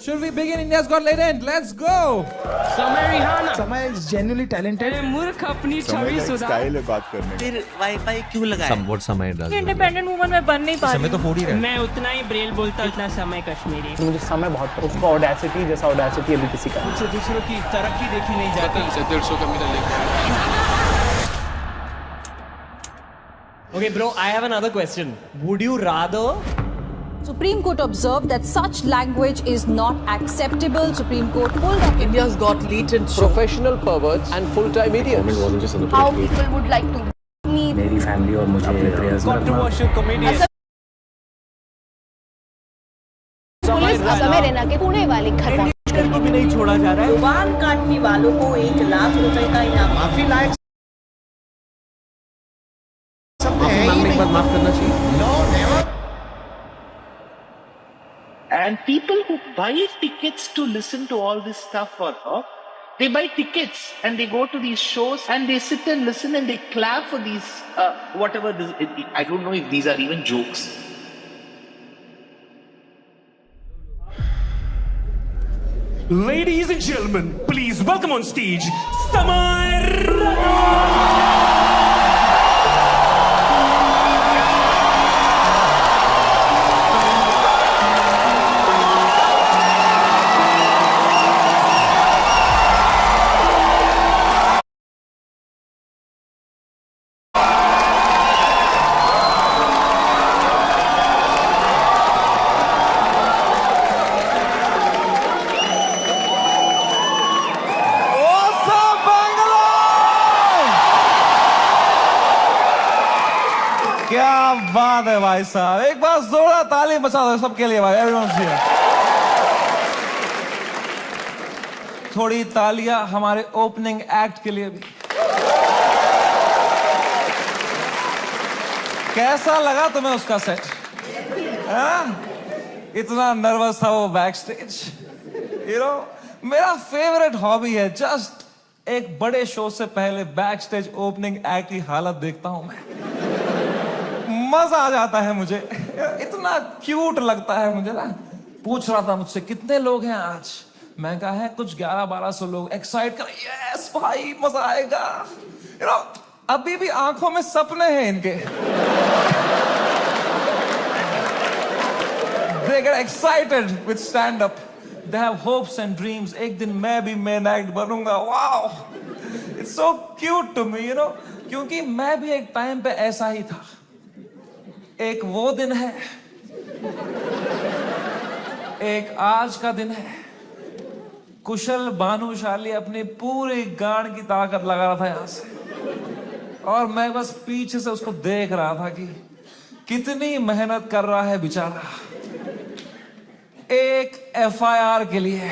Should we begin? India's Got Talent. Let's go. समय Rihanna समय is genuinely talented. मूर्ख अपनी छवि सुधार स्टाइल है बात करने की। फिर वाईफाई क्यों लगाया? Somewhat समय does. इंडिपेंडेंट वुमन में बन नहीं पा रही समय तो 4 ही रहा है। मैं उतना ही ब्रेल बोलता उतना समय कश्मीरी मुझे समय बहुत उसका ऑडेसिटी जैसा ऑडेसिटी अभी किसी का मुझसे दूसरों की तरक्की देखी नहीं जाती Okay, bro, I have another question. Would you rather Supreme Court observed that such language is not acceptable. Supreme Court pulled up India's got latent professional perverts and full-time idiots? how people would like to meet. मेरी family और मुझे prayers में Controversial comedian. Police समय रैना के पुणे वाले घर पहुंच को भी नहीं छोड़ा जा रहा है. जुबान काटने वालों को 1 लाख रुपए का इनाम. माफी लायक माफी मांगने के बाद माफ करना चाहिए. And people who buy tickets to listen to all this stuff for her, they buy tickets and they go to these shows and they sit and listen and they clap for these whatever this, I don't know if these are even jokes. Ladies and gentlemen, please welcome on stage Samar. क्या बात है भाई साहब, एक बार जोरदार ताली बजा दो सबके लिए भाई, एवरीवन हियर। थोड़ी तालियां हमारे ओपनिंग एक्ट के लिए भी। कैसा लगा तुम्हें उसका सेट? इतना नर्वस था वो बैक स्टेज। मेरा फेवरेट हॉबी है जस्ट एक बड़े शो से पहले बैक स्टेज ओपनिंग एक्ट की हालत देखता हूं मैं, मजा आ जाता है मुझे, इतना क्यूट लगता है मुझे ना। पूछ रहा था मुझसे कितने लोग हैं आज, मैं कहा है कुछ 1100-1200 लोग। एक्साइट कर, यस भाई मजा आएगा। अभी भी आंखों में सपने हैं इनके। They get excited with stand up. They have hopes and dreams. एक दिन मैं भी मेन एक्ट बनूंगा। Wow, it's so cute to me, क्योंकि मैं भी एक टाइम पे ऐसा ही था। एक वो दिन है, एक आज का दिन है। कुशल भानुशाली अपनी पूरी गांड की ताकत लगा रहा था यहां से, और मैं बस पीछे से उसको देख रहा था कि कितनी मेहनत कर रहा है बेचारा एक FIR के लिए।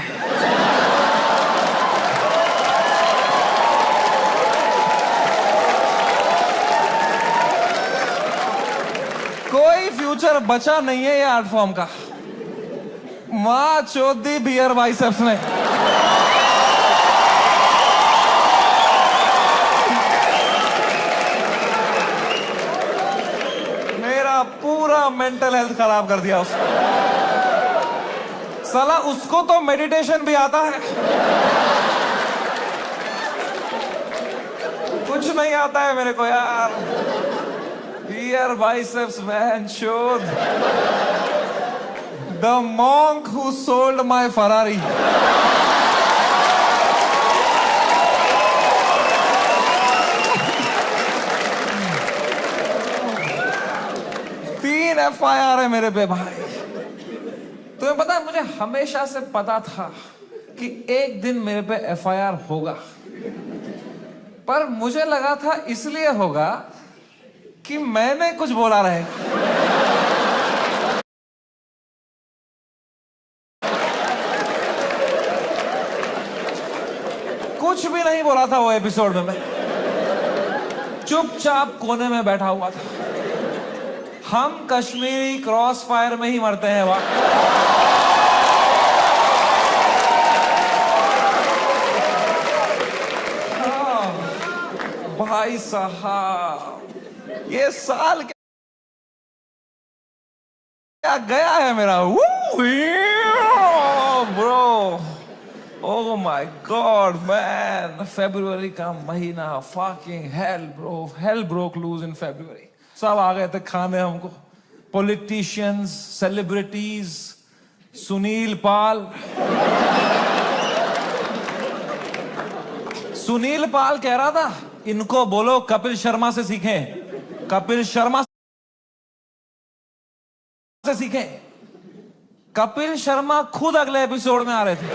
कोई फ्यूचर बचा नहीं है ये आर्ट फॉर्म का। मां चौधी बियर बाइसेप्स ने। मेरा पूरा मेंटल हेल्थ खराब कर दिया उसने। साला उसको तो मेडिटेशन भी आता है, कुछ नहीं आता है मेरे को यार। Here biceps man showed the monk who sold my Ferrari. 3 FIR है मेरे पे भाई। तुम्हें पता है मुझे हमेशा से पता था कि एक दिन मेरे पे FIR होगा, पर मुझे लगा था इसलिए होगा कि मैंने कुछ बोला रहे। कुछ भी नहीं बोला था वो एपिसोड में, मैं चुपचाप कोने में बैठा हुआ था। हम कश्मीरी क्रॉस फायर में ही मरते हैं वाह। भाई साहब ये साल क्या गया है मेरा। Bro bro. Oh my God, man. February का महीना, fucking hell, bro. Hell broke loose in February. सब आ गए थे खाने हमको. Politicians, celebrities, सुनील पाल. सुनील पाल कह रहा था, इनको बोलो कपिल शर्मा से सीखें. कपिल शर्मा से सीखें. कपिल शर्मा खुद अगले एपिसोड में आ रहे थे.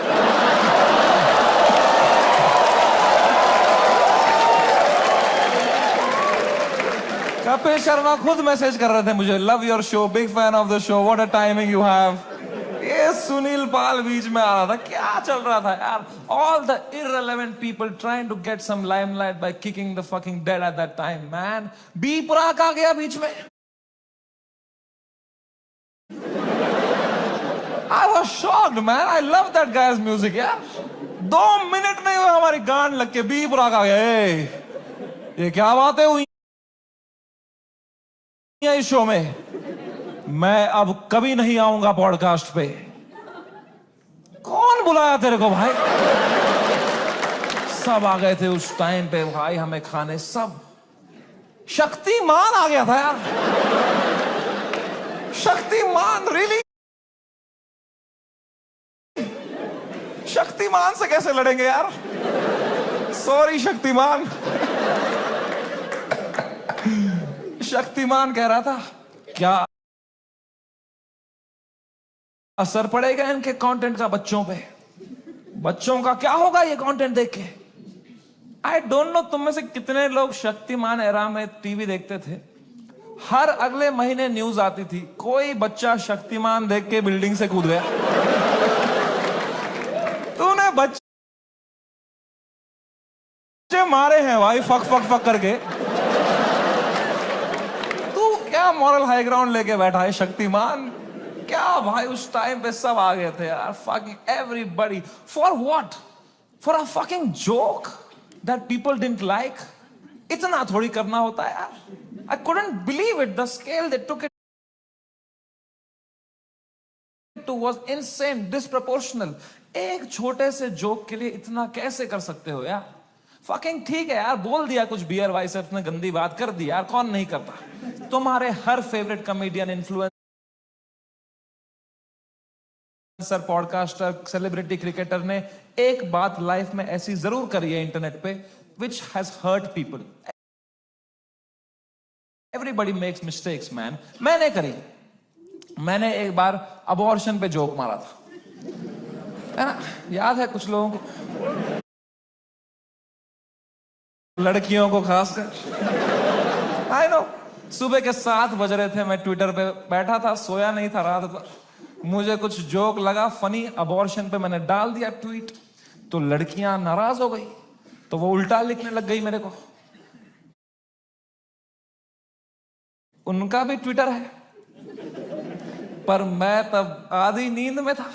कपिल शर्मा खुद मैसेज कर रहे थे मुझे, love your show, big fan of the show, what a timing you have. ये सुनील पाल बीच में आ रहा था. क्या चल रहा था यार? All the irrelevant people trying to get some limelight by kicking the fucking dead at that time, man. B Praak आ गया बीच में. I was shocked, man. I love that guy's music, यार. 2 मिनट नहीं हुए हमारी गान लग के बी प्राक आ गया. ये क्या बातें हुई इस शो में? मैं अब कभी नहीं आऊंगा पॉडकास्ट पे. कौन बुलाया तेरे को भाई? सब आ गए थे उस टाइम पे भाई हमें खाने. सब. शक्तिमान आ गया था यार. शक्तिमान, रियली? शक्तिमान से कैसे लड़ेंगे यार? सॉरी शक्तिमान. शक्तिमान कह रहा था क्या असर पड़ेगा इनके कंटेंट का बच्चों पे. बच्चों का क्या होगा ये कंटेंट देख के? आई डोंट नो तुम में से कितने लोग शक्तिमान एरा में टीवी देखते थे. हर अगले महीने न्यूज आती थी, कोई बच्चा शक्तिमान देख के बिल्डिंग से कूद गया. तूने बच्चे मारे हैं भाई फक फक फक करके. तू क्या मॉरल हाई ग्राउंड लेके बैठा है शक्तिमान? क्या भाई उस टाइम पे सब आ गए थे यार. Fucking everybody. For what? For a fucking joke that people didn't like. इतना थोड़ी करना होता है यार. I couldn't believe it. The scale they took it to was insane, disproportional. एक छोटे से जोक के लिए इतना कैसे कर सकते हो यार? फकिंग ठीक है यार, बोल दिया कुछ बियर वाइसर्स ने गंदी बात कर दी यार, कौन नहीं करता? तुम्हारे हर favourite comedian, influencer, podcaster, celebrity, cricketer ने एक बात लाइफ में ऐसी जरूर करी है इंटरनेट पे, which has hurt people. Everybody makes mistakes man. मैंने करी. मैंने एक बार अबॉर्शन पे जोक मारा था, है ना? याद है कुछ लोगों को, लड़कियों को खासकर. I know. सुबह के 7 बज रहे थे, मैं ट्विटर पे बैठा था, सोया नहीं था रात भर. मुझे कुछ जोक लगा फनी अबॉर्शन पे, मैंने डाल दिया ट्वीट. तो लड़कियां नाराज हो गई, तो वो उल्टा लिखने लग गई मेरे को. उनका भी ट्विटर है, पर मैं तब आधी नींद में था,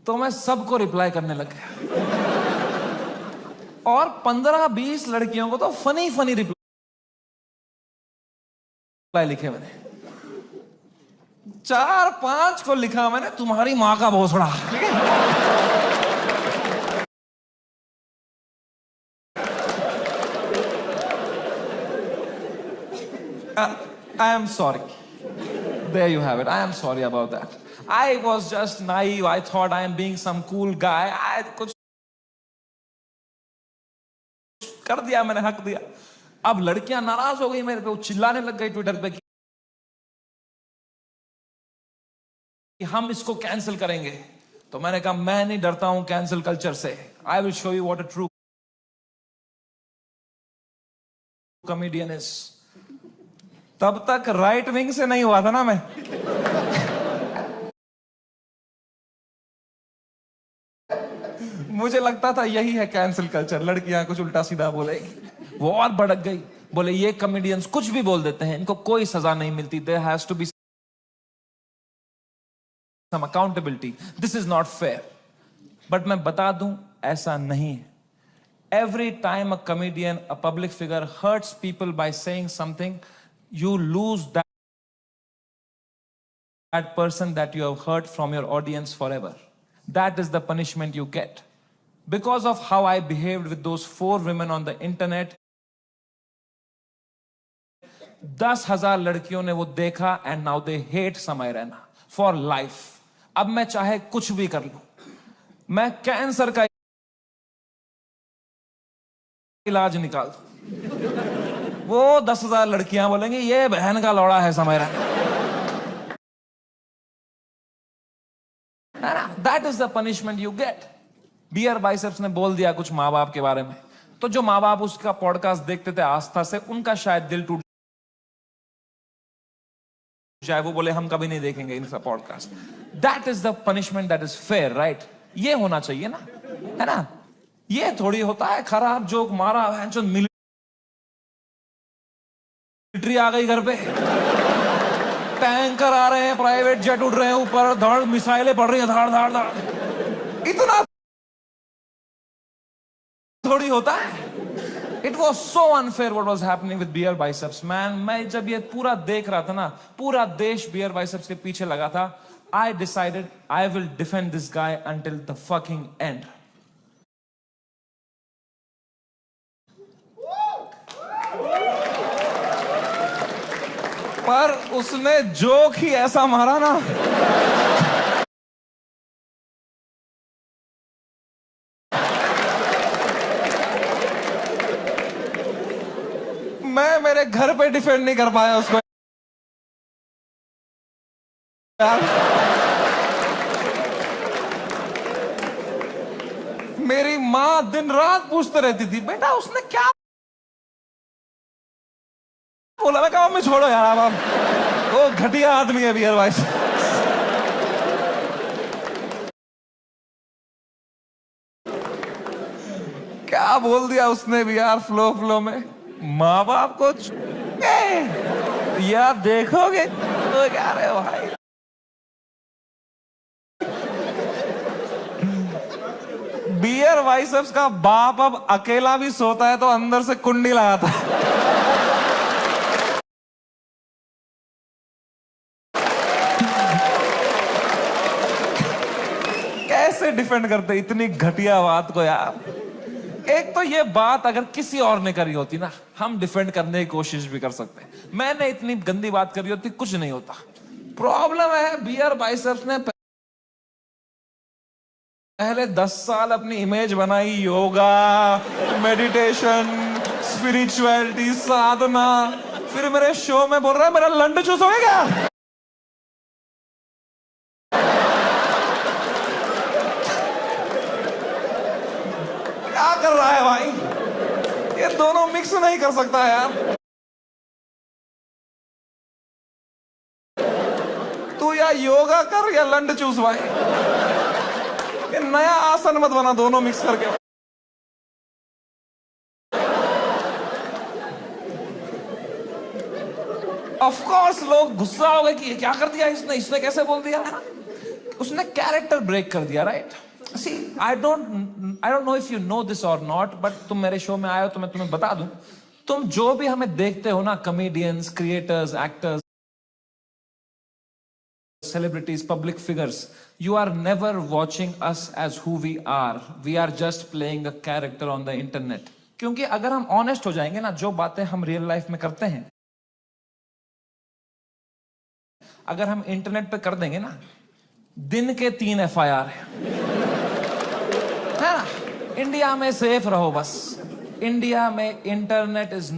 तो मैं सबको रिप्लाई करने लग गया. और 15-20 लड़कियों को तो फनी फनी रिप्लाई लिखे मैंने. 4-5 को लिखा मैंने, तुम्हारी मां का भोसड़ा. I am sorry. There you have it. I am sorry about that. I was just naive. I thought I am being some cool guy. I कुछ कर दिया मैंने, हक दिया. अब लड़कियां नाराज हो गई मेरे पे, वो चिल्लाने लग गई ट्विटर पे कि हम इसको कैंसिल करेंगे. तो मैंने कहा मैं नहीं डरता हूं कैंसिल कल्चर से. I will show you what a true comedian is. तब तक राइट विंग से नहीं हुआ था ना मैं. मुझे लगता था यही है कैंसिल कल्चर, लड़कियां कुछ उल्टा सीधा बोलेगी. वो और भड़क गई, बोले ये कॉमेडियंस कुछ भी बोल देते हैं, इनको कोई सजा नहीं मिलती. There has to be some accountability. This is not fair. But मैं बता दूं, ऐसा नहीं है. Every time a comedian, a public figure hurts people by saying something, you lose that person that you have heard from your audience forever. That is the punishment you get. Because of how I behaved with those 4 women on the internet, 10,000 लड़कियों ने वो देखा and now they hate समय Raina for life. अब मैं चाहे कुछ भी कर लूं, मैं कैंसर का इलाज निकाल दूं, वो 10,000 लड़कियां बोलेंगी ये बहन का लौड़ा है Samay Raina. That is the punishment you get. Beer biceps ने बोल दिया कुछ माँ बाप के बारे में, तो जो माँ बाप उसका पॉडकास्ट देखते थे आस्था से, उनका शायद दिल टूट जाए, वो बोले हम कभी नहीं देखेंगे इनका podcast. That is the punishment that is fair, right? ये होना चाहिए ना, है ना? ये थोड़ी होता है खराब जोक मारा, मिलिट्री आ गई घर पे, टैंकर आ रहे हैं, प्राइवेट जेट उड़ रहे हैं ऊपर, धड़ मिसाइलें पड़ रही हैं, धाड़ धाड़ धाड़, इतना थोड़ी होता है। It was so unfair what was happening with beer biceps, man. मैं जब ये पूरा देख रहा था ना, पूरा देश beer biceps के पीछे लगा था, I decided I will defend this guy until the fucking end. पर उसने जोक ही ऐसा मारा ना, मैं मेरे घर पे डिफेंड नहीं कर पाया उसको यार। मेरी माँ दिन रात पूछते रहती थी, बेटा उसने क्या बोला? मैं कहा मम्मी छोड़ो यार, अब वो घटिया आदमी है बियर भाई। क्या बोल दिया उसने भी यार, फ्लो में। माँ बाप को यार देखोगे तो क्या रे भाई, बियर बाइसेप्स का बाप अब अकेला भी सोता है तो अंदर से कुंडी लगाता है। कैसे डिफेंड करते इतनी घटिया बात को यार। एक तो ये बात अगर किसी और ने करी होती ना, हम डिफेंड करने की कोशिश भी कर सकते हैं। मैंने इतनी गंदी बात करी होती, कुछ नहीं होता। प्रॉब्लम है बियर बाइसेप्स ने पहले 10 साल अपनी इमेज बनाई, योगा, मेडिटेशन, स्पिरिचुअलिटी, साधना, फिर मेरे शो में बोल रहा है मेरा लंड चूस हो गया। क्या कर रहा है भाई? ये दोनों मिक्स नहीं कर सकता यार। तू या योगा कर या लंड चूस भाई। ये नया आसन मत बना दोनों मिक्स करके। ऑफ कोर्स लोग गुस्सा हो गए कि ये क्या कर दिया इसने कैसे बोल दिया? उसने कैरेक्टर ब्रेक कर दिया, right? See, I don't know if you know this or not, but तुम मेरे शो में आए हो तो मैं तुम्हें बता दूं, तुम जो भी हमें देखते हो ना, comedians, creators, actors, celebrities, public figures, you are never watching us as who we are. We are just playing a character on the internet. क्योंकि अगर हम ऑनेस्ट हो जाएंगे ना, जो बातें हम रियल लाइफ में करते हैं अगर हम इंटरनेट पे कर देंगे ना, दिन के 3 FIR है ना। इंडिया में सेफ रहो बस। इंडिया में internet is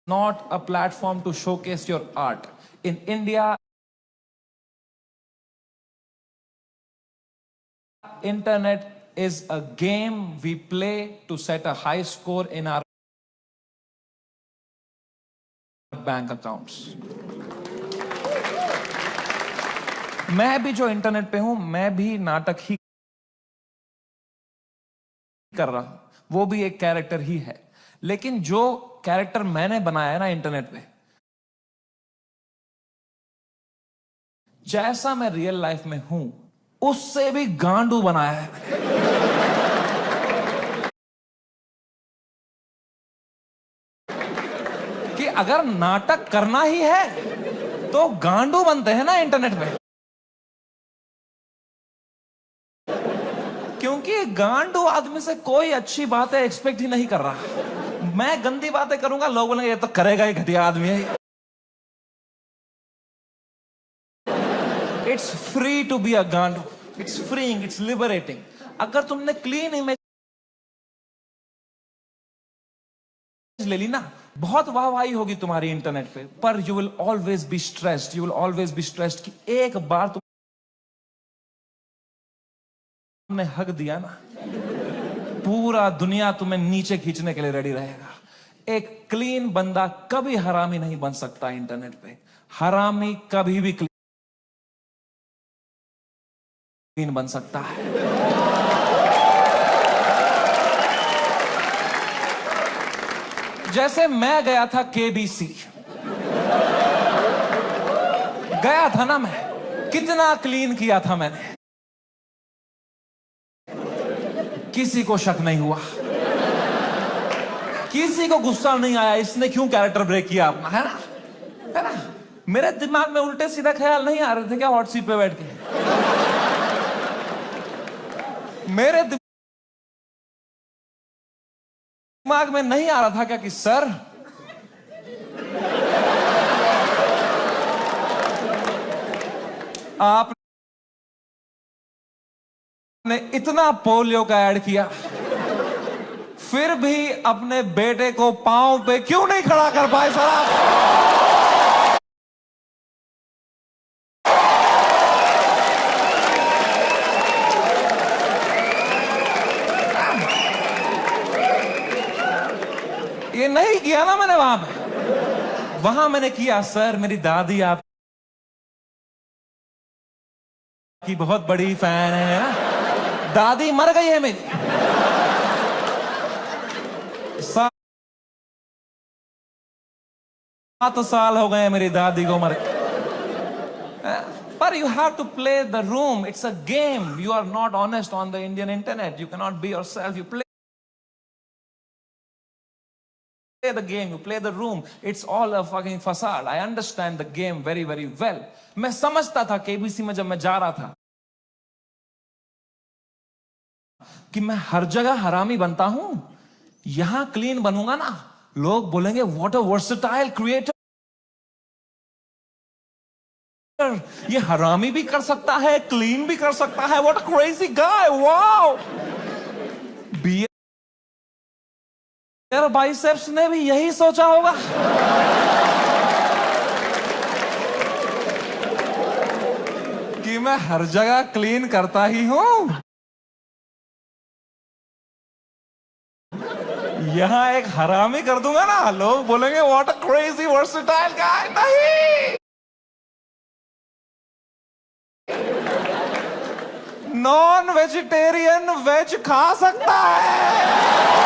not a platform to showcase your art. In India, internet is a game we play to set a high score in our bank accounts. मैं भी जो इंटरनेट पे हूं, मैं भी नाटक ही कर रहा हूं, वो भी एक कैरेक्टर ही है। लेकिन जो कैरेक्टर मैंने बनाया है ना इंटरनेट पे, जैसा मैं रियल लाइफ में हूं उससे भी गांडू बनाया है मैंने। कि अगर नाटक करना ही है तो गांडू बनते हैं ना इंटरनेट पे, क्योंकि गांडू आदमी से कोई अच्छी बातें एक्सपेक्ट ही नहीं कर रहा। मैं गंदी बातें करूंगा, लोग बोलेंगे ये तो करेगा ही, घटिया आदमी है। It's free to be a gandu, it's freeing, it's liberating. अगर तुमने क्लीन इमेज ले ली ना, बहुत वाहवाही होगी तुम्हारी इंटरनेट पे, पर you will always be stressed, you will always be stressed कि एक बार तुमने हक दिया ना, पूरा दुनिया तुम्हें नीचे खींचने के लिए रेडी रहेगा। एक क्लीन बंदा कभी हरामी नहीं बन सकता इंटरनेट पे। हरामी कभी भी क्लीन बन सकता है। जैसे मैं गया था केबीसी, गया था ना मैं, कितना क्लीन किया था मैंने, किसी को शक नहीं हुआ, किसी को गुस्सा नहीं आया इसने क्यों कैरेक्टर ब्रेक किया अपना, है ना, है ना। मेरे दिमाग में उल्टे सीधा ख्याल नहीं आ रहे थे क्या हॉट सीट पे बैठ के? मेरे दिमाग में नहीं आ रहा था क्या कि सर आपने इतना पोलियो का ऐड किया, फिर भी अपने बेटे को पांव पे क्यों नहीं खड़ा कर पाए सर आप? ये नहीं किया ना मैंने वहां पे। वहां मैंने किया, सर मेरी दादी आपकी बहुत बड़ी फैन है ना, दादी मर गई है मेरी, 7 साल हो गए मेरी दादी को मर। पर you have to play the room, it's a game, you are not honest on the Indian internet, you can not be yourself, you play the game, you play the room, it's all a fucking facade. I understand the game very very well. मैं समझता था KBC में जब मैं जा रहा था कि मैं हर जगह हरामी बनता हूं, यहां क्लीन बनूंगा ना, लोग बोलेंगे व्हाट अ वर्सेटाइल क्रिएटर, ये हरामी भी कर सकता है, क्लीन भी कर सकता है, what a crazy guy, wow. Biceps ने भी यही सोचा होगा। कि मैं हर जगह क्लीन करता ही हूं, यहां एक हरामी कर दूंगा ना, लोग बोलेंगे व्हाट अ क्रेजी वर्सेटाइल गाय। नहीं, नॉन वेजिटेरियन वेज खा सकता है।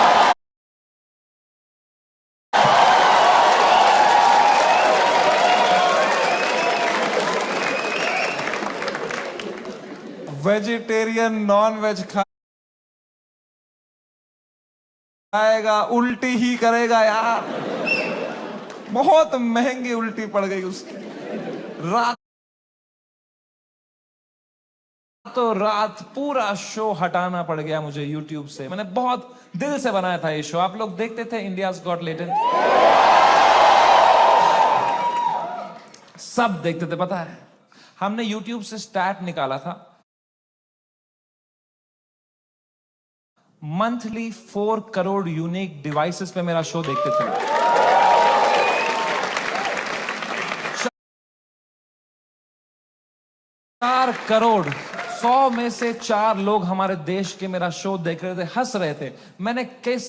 वेजिटेरियन नॉन वेज खाएगा, उल्टी ही करेगा यार, बहुत महंगी उल्टी पड़ गई उसकी। रात पूरा शो हटाना पड़ गया मुझे YouTube से। मैंने बहुत दिल से बनाया था ये शो, आप लोग देखते थे इंडियाज गॉट टैलेंट, सब देखते थे। पता है हमने YouTube से स्टैट निकाला था, मंथली 4 करोड़ यूनिक डिवाइसेस पे मेरा शो देखते थे। 4 करोड़, 100 में से 4 लोग हमारे देश के मेरा शो देख रहे थे, हंस रहे थे। मैंने किस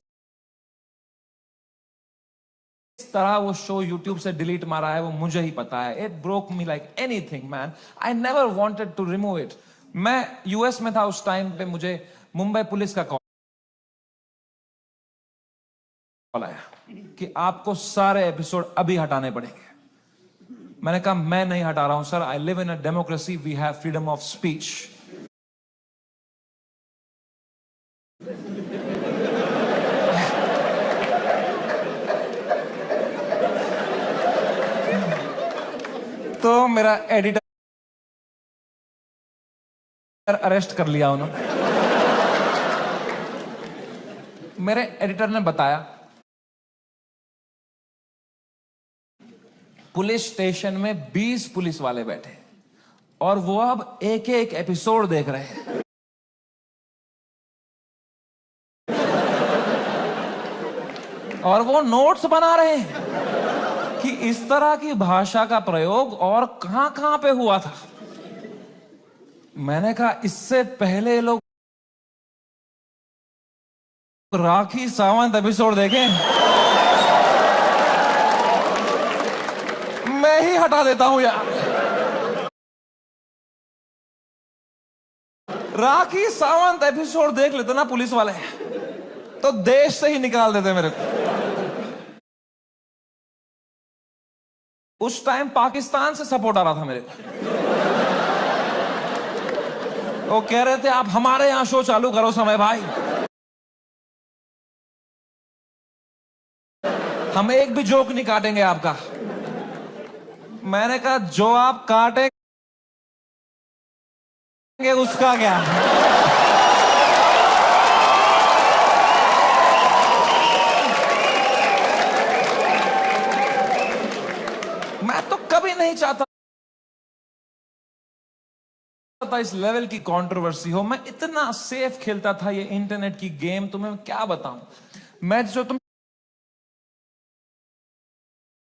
तरह वो शो YouTube से डिलीट मारा है वो मुझे ही पता है। It broke me like anything man, I never wanted to remove it. मैं यूएस में था उस टाइम पे, मुझे मुंबई पुलिस का कॉल आया कि आपको सारे एपिसोड अभी हटाने पड़ेंगे। मैंने कहा मैं नहीं हटा रहा हूं sir, I live in a democracy, we have freedom of speech. तो मेरा एडिटर अरेस्ट कर लिया उन्होंने। मेरे एडिटर ने बताया पुलिस स्टेशन में 20 पुलिस वाले बैठे और वो अब एक एक एपिसोड देख रहे हैं। और वो नोट्स बना रहे हैं कि इस तरह की भाषा का प्रयोग और कहां कहां पे हुआ था। मैंने कहा इससे पहले लोग राखी सावंत एपिसोड देखें, मैं ही हटा देता हूं यार। राखी सावंत एपिसोड देख लेते ना पुलिस वाले तो देश से ही निकाल देते मेरे को। उस टाइम पाकिस्तान से सपोर्ट आ रहा था मेरे को। वो कह रहे थे आप हमारे यहां शो चालू करो समय भाई, हम एक भी जोक नहीं काटेंगे आपका। मैंने कहा जो आप काटेंगे उसका क्या। मैं तो कभी नहीं चाहता था इस लेवल की कंट्रोवर्सी हो। मैं इतना सेफ खेलता था ये इंटरनेट की गेम, तुम्हें क्या बताऊं। मैं जो तुम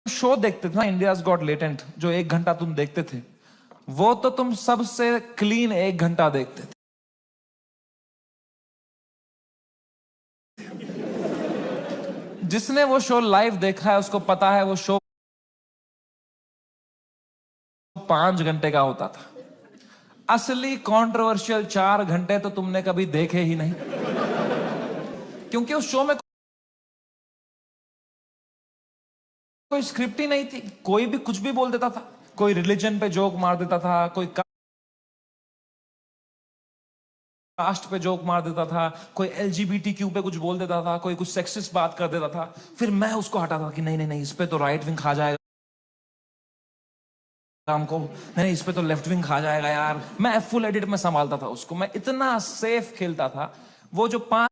शो देखते थे ना इंडियाज गॉट लेटेंट, जो 1 घंटा तुम देखते थे, वो तो तुम सबसे क्लीन 1 घंटा देखते थे। जिसने वो शो लाइव देखा है उसको पता है वो शो 5 घंटे का होता था। असली कंट्रोवर्शियल 4 घंटे तो तुमने कभी देखे ही नहीं, क्योंकि उस शो में कोई स्क्रिप्ट ही नहीं थी। कोई भी कुछ भी बोल देता था, कोई रिलीजन पे जोक मार देता था, कोई कास्ट पे जोक मार देता था, कोई LGBTQ पे कुछ बोल देता था, कोई कुछ सेक्सिस्ट बात कर देता था। फिर मैं उसको हटाता था कि नहीं नहीं नहीं, इस पे तो राइट विंग खा जाएगा हमको, नहीं इस पे तो लेफ्ट विंग खा जाएगा यार। मैं फुल एडिट में संभालता था उसको। मैं इतना सेफ खेलता था। वो जो 5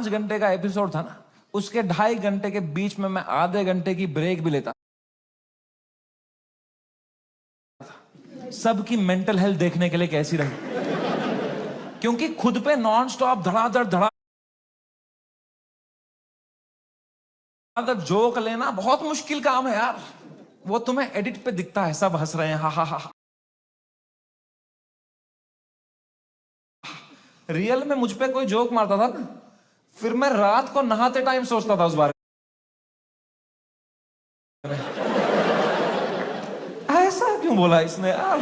घंटे का एपिसोड था ना, उसके 2.5 घंटे के बीच में मैं आधे घंटे की ब्रेक भी लेता। सबकी मेंटल हेल्थ देखने के लिए कैसी रही, क्योंकि खुद पे नॉन स्टॉप धड़ाधड़ जोक लेना बहुत मुश्किल काम है यार। वो तुम्हें एडिट पे दिखता है, सब हंस रहे हैं, हा हा हा। रियल में मुझ पे कोई जोक मारता था ना, फिर मैं रात को नहाते टाइम सोचता था उस बारे में, ऐसा क्यों बोला इसने यार,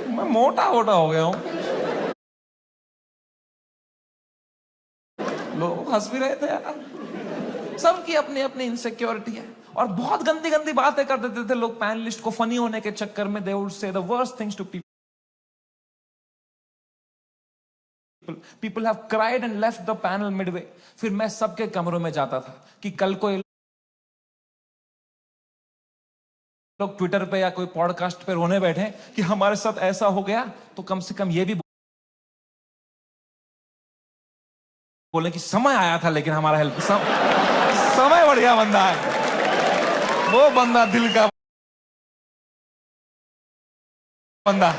मैं मोटा हो गया हूं। लोग हंस भी रहे थे यार। सबकी अपनी अपनी इनसिक्योरिटी है और बहुत गंदी गंदी बातें कर देते थे लोग पैनलिस्ट को फनी होने के चक्कर में। They would say the worst things to people. People have cried and left the panel midway. फिर मैं सबके कमरों में जाता था कि कल को लोग ट्विटर पे या कोई पॉडकास्ट पे रोने बैठे कि हमारे साथ ऐसा हो गया, तो कम से कम ये भी बोले कि समय आया था लेकिन हमारा हेल्प समय बढ़िया बंदा है, वो बंदा दिल का बंदा।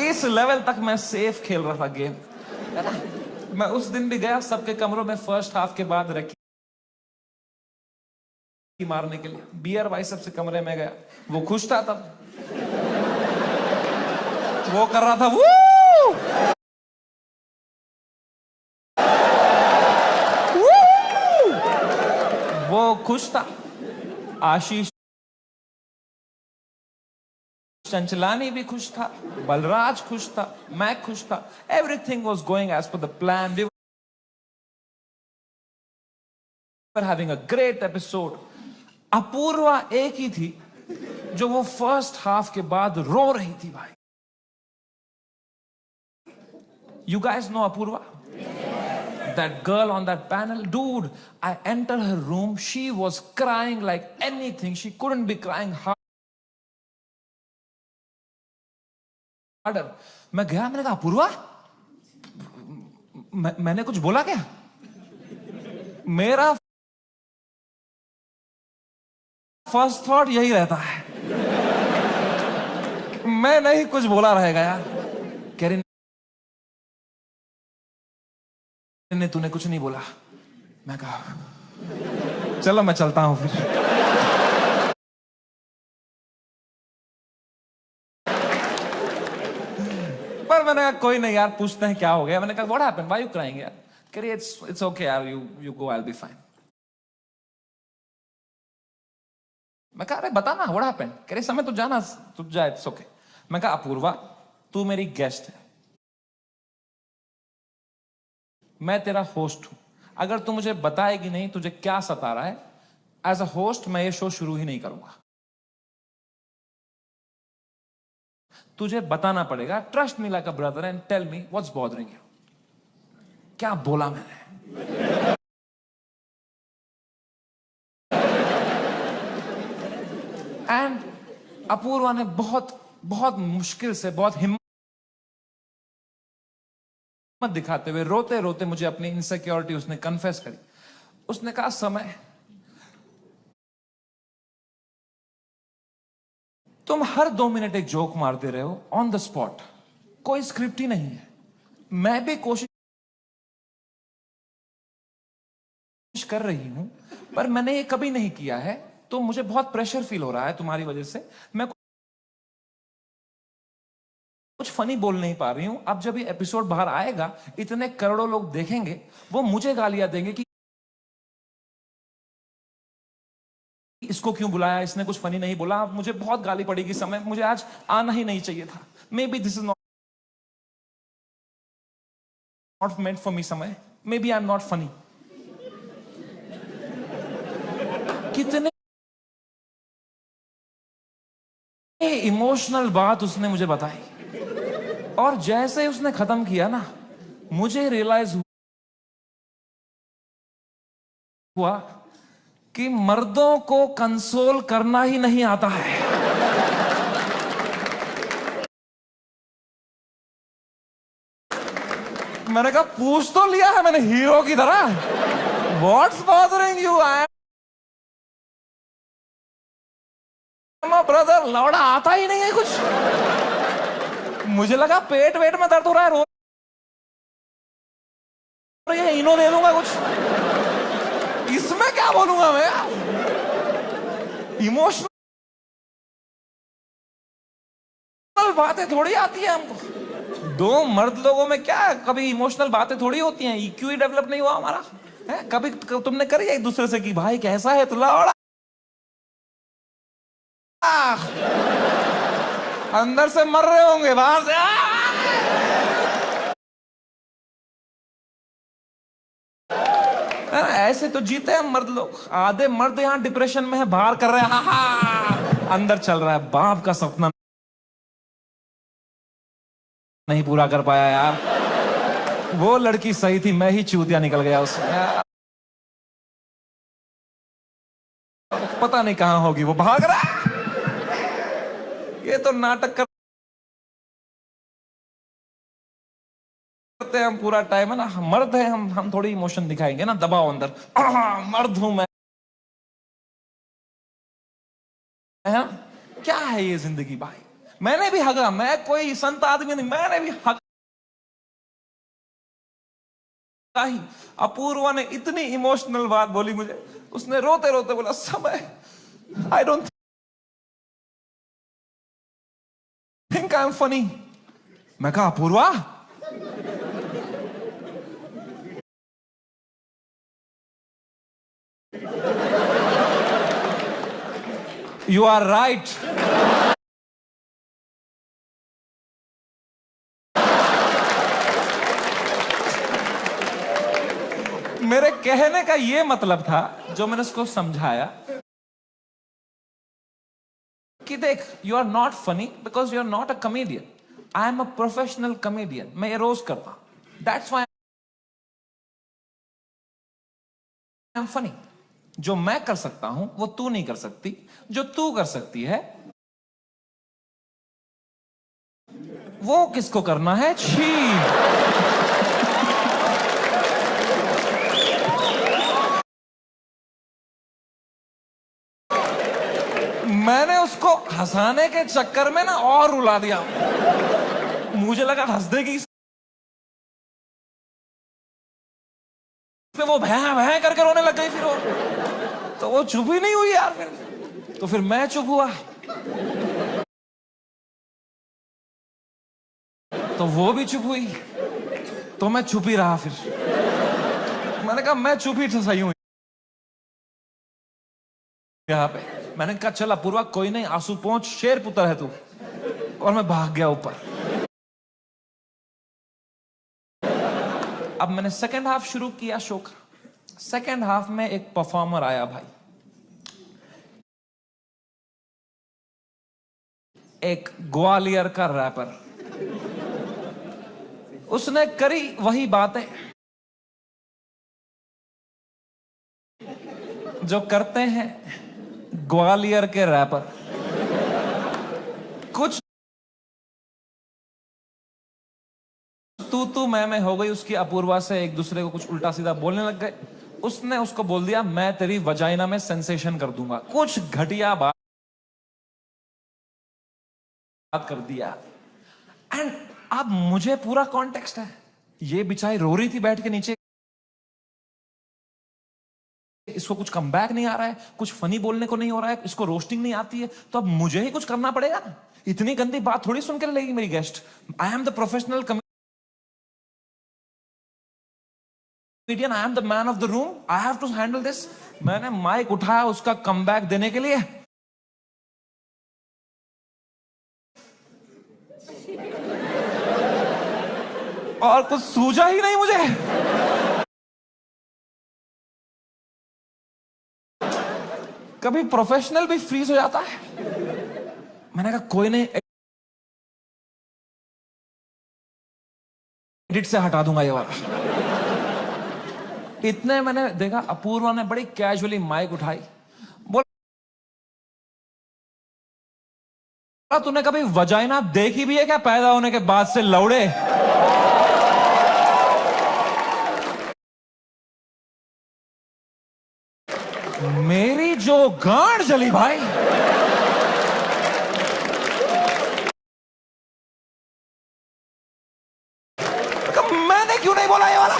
इस लेवल तक मैं सेफ खेल रहा था गेम। मैं उस दिन भी गया सबके कमरों में फर्स्ट हाफ के बाद रखी मारने के लिए। बियर भाई सबसे कमरे में गया, वो खुश था तब, वो कर रहा था वो खुश था। आशीष चंचलानी भी खुश था, बलराज खुश था, मैं खुश था। Everything was going as per the plan. We were having a great episode. Apurva एक ही थी जो वो फर्स्ट हाफ के बाद रो रही थी भाई। You guys know Apurva? that girl on that panel, dude, I enter her room, she was crying like anything. She couldn't be crying harder. मैं गया, मैंने कहा अपूर्वा, मैंने कुछ बोला क्या? मेरा फर्स्ट थॉट यही रहता है, मैं नहीं कुछ बोला रहेगा यार। कह रही ने तूने कुछ नहीं बोला। मैं कहा चलो मैं चलता हूं फिर। पर मैंने कहा कोई नहीं यार, पूछते हैं क्या हो गया। मैंने कहा what happened, why you crying यार? कह रही इट्स ओके यार, you go, I will be fine. मैं कहा अरे बता ना व्हाट हैपेंड। कह रही समय तू जाना, तू जा, इट्स ओके। मैं कहा अपूर्वा तू मेरी गेस्ट है, मैं तेरा होस्ट हूं, अगर तू मुझे बताएगी नहीं तुझे क्या सता रहा है, एज अ होस्ट मैं ये शो शुरू ही नहीं करूंगा। तुझे बताना पड़ेगा, trust me like a brother and tell me what's bothering you. क्या बोला मैंने? एंड अपूर्वा ने बहुत बहुत मुश्किल से, बहुत हिम्मत दिखाते हुए, रोते रोते मुझे अपनी इनसिक्योरिटी उसने कन्फेस करी। उसने कहा समय तुम हर 2 मिनट एक जोक मारते रहे हो ऑन द स्पॉट, कोई स्क्रिप्ट ही नहीं है। मैं भी कोशिश कर रही हूं पर मैंने ये कभी नहीं किया है, तो मुझे बहुत प्रेशर फील हो रहा है तुम्हारी वजह से। मैं कुछ फनी बोल नहीं पा रही हूं। अब जब ये एपिसोड बाहर आएगा, इतने करोड़ों लोग देखेंगे, वो मुझे गालियां देंगे कि इसको क्यों बुलाया, इसने कुछ फनी नहीं बोला। मुझे बहुत गाली पड़ेगी समय, मुझे आज आना ही नहीं चाहिए था। Maybe this is not meant for me Samay, maybe I am not funny. कितने इमोशनल बात उसने मुझे बताई, और जैसे उसने खत्म किया ना, मुझे रियलाइज हुआ कि मर्दों को कंसोल करना ही नहीं आता है। मैंने कहा पूछ तो लिया है मैंने हीरो की तरह, what's bothering you? I am a brother. लौड़ा आता ही नहीं है कुछ। मुझे लगा पेट वेट में दर्द हो रहा है, रो ये इनो दे दूंगा कुछ, इसमें क्या बोलूंगा मैं? इमोशनल बातें थोड़ी आती है हमको। 2 मर्द लोगों में क्या कभी इमोशनल बातें थोड़ी होती हैं? EQ ही डेवलप नहीं हुआ हमारा है? कभी तुमने करी एक दूसरे से कि भाई कैसा है? तो लौड़ा अंदर से मर रहे होंगे, बाहर से ऐसे तो जीते हैं मर्द लोग। आधे मर्द यहां डिप्रेशन में है, बाहर कर रहे हैं अंदर चल रहा है बाप का सपना नहीं पूरा कर पाया यार। वो लड़की सही थी, मैं ही चूतिया निकल गया उसमें। पता नहीं कहां होगी, वो भाग रहा है। ये तो नाटक करते हैं हम पूरा टाइम, है ना। मर्द है हम थोड़ी इमोशन दिखाएंगे ना, दबाओ अंदर, मर्द हूं मैं। क्या है ये जिंदगी भाई? मैंने भी हगा, मैं कोई संत आदमी नहीं, मैंने भी हगा ही। अपूर्वा ने इतनी इमोशनल बात बोली मुझे, उसने रोते रोते बोला समय I don't think I am funny. मैं कहा अपूर्वा यू आर राइट। मेरे कहने का ये मतलब था, जो मैंने उसको समझाया कि देख, you are not funny because you are not a comedian. I am a professional comedian. मैं ये रोज करता हूं, दैट्स व्हाई एम फनी। जो मैं कर सकता हूं वो तू नहीं कर सकती, जो तू कर सकती है वो किसको करना है? छी। मैंने उसको हंसाने के चक्कर में ना और रुला दिया। मुझे लगा हंस देगी, वो भैं भैं करके रोने लग गई। फिर वो तो वो चुप ही नहीं हुई यार। फिर मैं चुप हुआ, तो वो भी चुप हुई, तो मैं चुप ही रहा। फिर मैंने कहा मैं चुप ही सही हूं यहाँ पे। मैंने कहा चल अपूर्वा कोई नहीं, आंसू पहुंच, शेर पुत्र है तू। और मैं भाग गया ऊपर। अब मैंने सेकेंड हाफ शुरू किया शो का। सेकेंड हाफ में एक परफॉर्मर आया भाई, एक ग्वालियर का रैपर। उसने करी वही बातें जो करते हैं ग्वालियर के रैपर। कुछ तू मैं हो गई उसकी अपूर्वा से, एक दूसरे को कुछ उल्टा सीधा बोलने लग गए। उसने उसको बोल दिया मैं तेरी वजाइना में सेंसेशन कर दूंगा। कुछ घटिया बात कर दिया। एंड अब मुझे पूरा कॉन्टेक्स्ट है। ये बेचारी रो रही थी बैठ के नीचे, इसको कुछ कमबैक नहीं आ रहा है, कुछ फनी बोलने को नहीं हो रहा है, इसको रोस्टिंग नहीं आती है, तो अब मुझे ही कुछ करना पड़ेगा ना। इतनी गंदी बात थोड़ी सुन के लेगी मेरी guest. I am the professional comedian, I am the man of the room, I have to handle this. मैंने माइक उठाया उसका कमबैक देने के लिए। और कुछ सूझा ही नहीं मुझे। कभी प्रोफेशनल भी फ्रीज हो जाता है। मैंने कहा कोई नहीं, एडिट से हटा दूंगा ये वाला। इतने मैंने देखा अपूर्वा ने बड़ी कैजुअली माइक उठाई, बोला तूने कभी वजाइना देखी भी है क्या पैदा होने के बाद से लौड़े? मेरी जो गांड जली भाई। मैंने क्यों नहीं बोला ये वाला?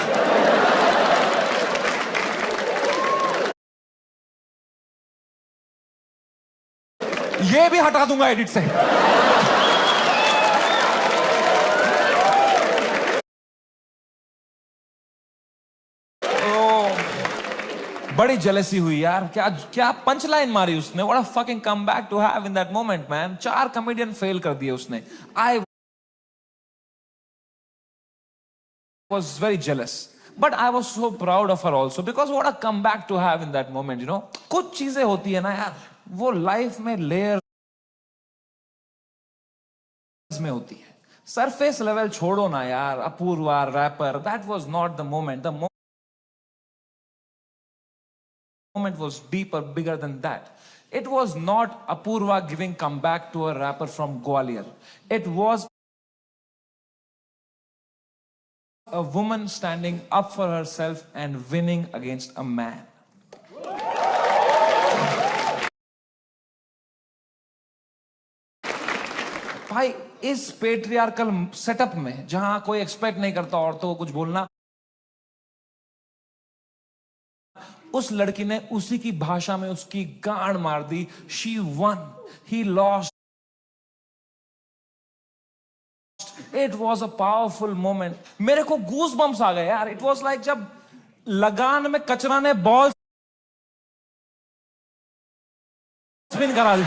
ये भी हटा दूंगा एडिट से। बड़ी जेलसी हुई यार। क्या क्या पंच लाइन मारी उसने। What a fucking comeback to have in that moment man. 4 comedian fail कर दिए उसने। I was very jealous, but I was so proud of her also, because what a comeback to have in that moment. You know, कुछ चीजें होती है ना यार, वो लाइफ में लेयर में होती है। सरफेस लेवल छोड़ो ना यार। Apurva rapper, that was not the moment. The moment was deeper, bigger than that. It was not Apurva giving comeback to a rapper from Gwalior. It was a woman standing up for herself and winning against a man. भाई इस patriarchal setup में जहां कोई expect नहीं करता औरतों को कुछ बोलना, उस लड़की ने उसी की भाषा में उसकी गांड मार दी। She won, he lost. It was a powerful moment. मेरे को गूज बम्स आ गए यार। It was like जब लगान में कचरा ने बॉल स्पिन करा दी।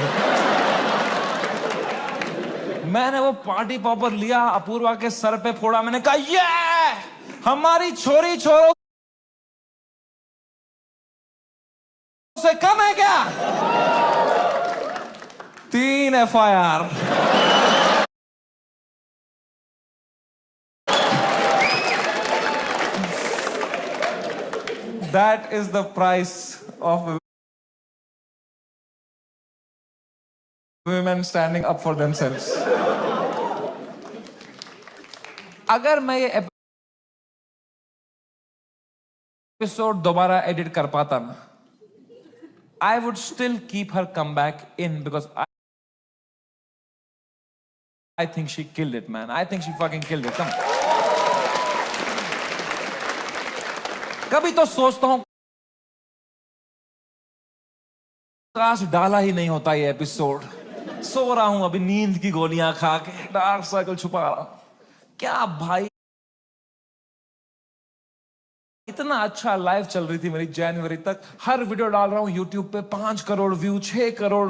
मैंने वो पार्टी पॉपर लिया, अपूर्वा के सर पे फोड़ा। मैंने कहा ये हमारी छोरी छोरो से कम है क्या? 3 FIR। that is the price of women standing up for themselves. अगर मैं ये एपिसोड दोबारा एडिट कर पाता ना, I would still keep her comeback in because I think she killed it, man. I think she fucking killed it. Come on. कभी तो सोचता हूं काश डाला ही नहीं होता ये एपिसोड. सो रहा हूं अभी नींद की गोलियां खा के, डार्क सर्कल छुपा रहा हूं. क्या भाई, इतना अच्छा लाइव चल रही थी मेरी जनवरी तक. हर वीडियो डाल रहा हूं यूट्यूब पे, 5 करोड़ व्यू, 6 करोड़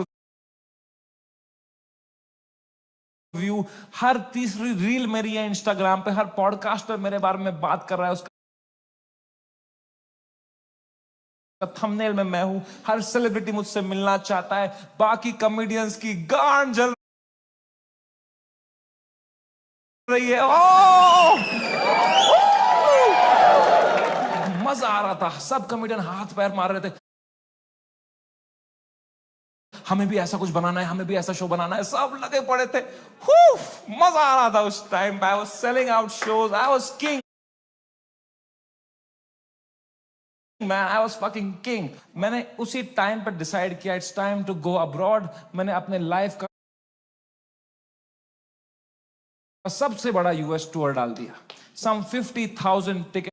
व्यू. हर तीसरी रील मेरी है इंस्टाग्राम पे. हर पॉडकास्टर मेरे बारे में बात कर रहा है, उसका थंबनेल में मैं हूं. हर सेलिब्रिटी मुझसे मिलना चाहता है. बाकी कॉमेडियंस की गांड जल रही है. मजा आ रहा था. सब कॉमेडियन हाथ पैर मार रहे थे. हमें भी ऐसा कुछ बनाना है, हमें भी ऐसा शो बनाना है. सब लगे पड़े थे. मजा आ रहा था उस time. I was selling out shows. I was king man. I was fucking king. मैंने उसी टाइम पर डिसाइड किया it's time to go abroad. मैंने अपने लाइफ का सबसे बड़ा यूएस टूर डाल दिया. सम 50,000 tickets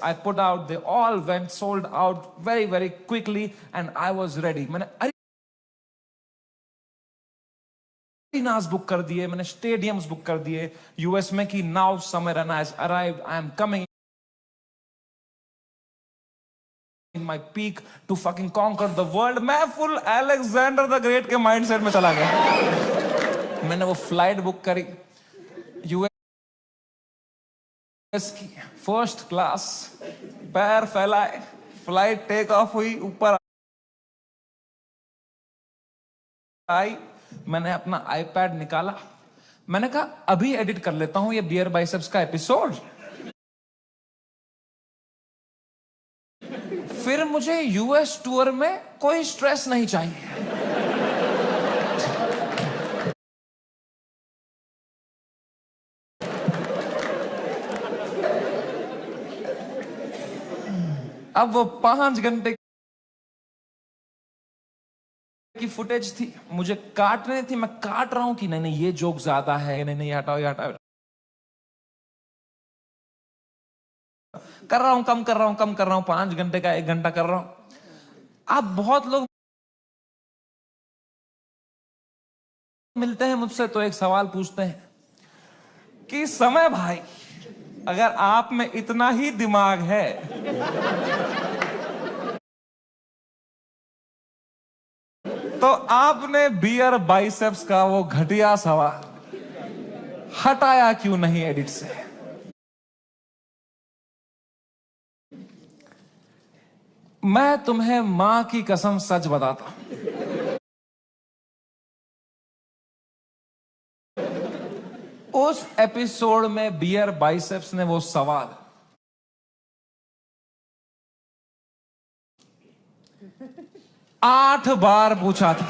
I put out. They all went sold out very, very quickly, and I was ready. मैंने arenas बुक कर दिए, मैंने स्टेडियम्स बुक कर दिए यूएस में कि now summer and has arrived. I am coming in my peak to fucking conquer the world. मैं full Alexander the great के माइंडसेट में चला गया. मैंने वो फ्लाइट बुक करी यूएस की, फर्स्ट क्लास. पैर फैलाए, फ्लाइट टेक ऑफ हुई, ऊपर आई. मैंने अपना आईपैड निकाला. मैंने कहा अभी एडिट कर लेता हूं ये बियर बाइसेप्स का एपिसोड. फिर मुझे यूएस टूर में कोई स्ट्रेस नहीं चाहिए. अब वो 5 घंटे की फुटेज थी, मुझे काटने थी. मैं काट रहा हूं कि नहीं ये जोक ज्यादा है, नहीं हटाओ ये हटाओ. कर रहा हूं, कम कर रहा हूं, 5 घंटे का 1 घंटा कर रहा हूं. अब बहुत लोग मिलते हैं मुझसे तो एक सवाल पूछते हैं कि समय भाई, अगर आप में इतना ही दिमाग है तो आपने बियर बाइसेप्स का वो घटिया सवाल हटाया क्यों नहीं एडिट से. मैं तुम्हें मां की कसम सच बताता हूं, उस एपिसोड में बियर बाइसेप्स ने वो सवाल 8 बार पूछा था.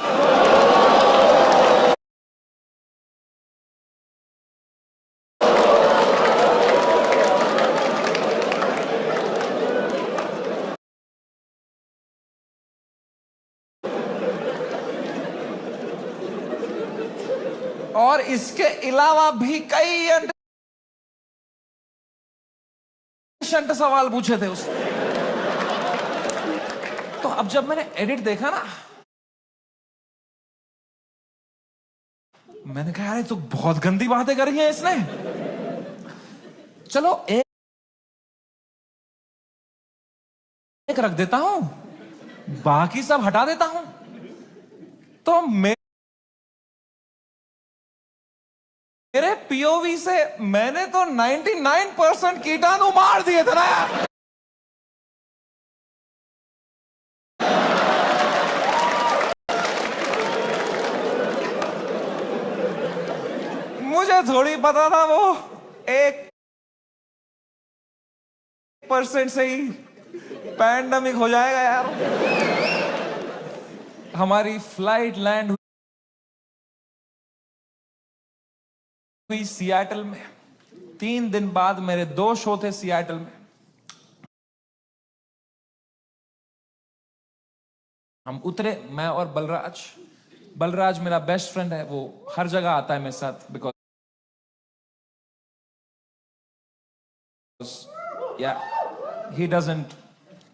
और इसके अलावा भी कई सवाल पूछे थे उसने. तो अब जब मैंने एडिट देखा ना, मैंने कहा यार तो बहुत गंदी बातें करी हैं इसने. चलो एक रख देता हूं, बाकी सब हटा देता हूं. तो मेरे पीओवी से मैंने तो 99% कीटाणु मार दिए थे ना. मुझे थोड़ी पता था वो एक 1% से ही पैंडेमिक हो जाएगा यार। हमारी फ्लाइट लैंड हुई सियाटल में। 3 दिन बाद मेरे 2 शो थे सियाटल में। हम उतरे, मैं और बलराज मेरा बेस्ट फ्रेंड है, वो हर जगह आता है मेरे साथ, because he doesn't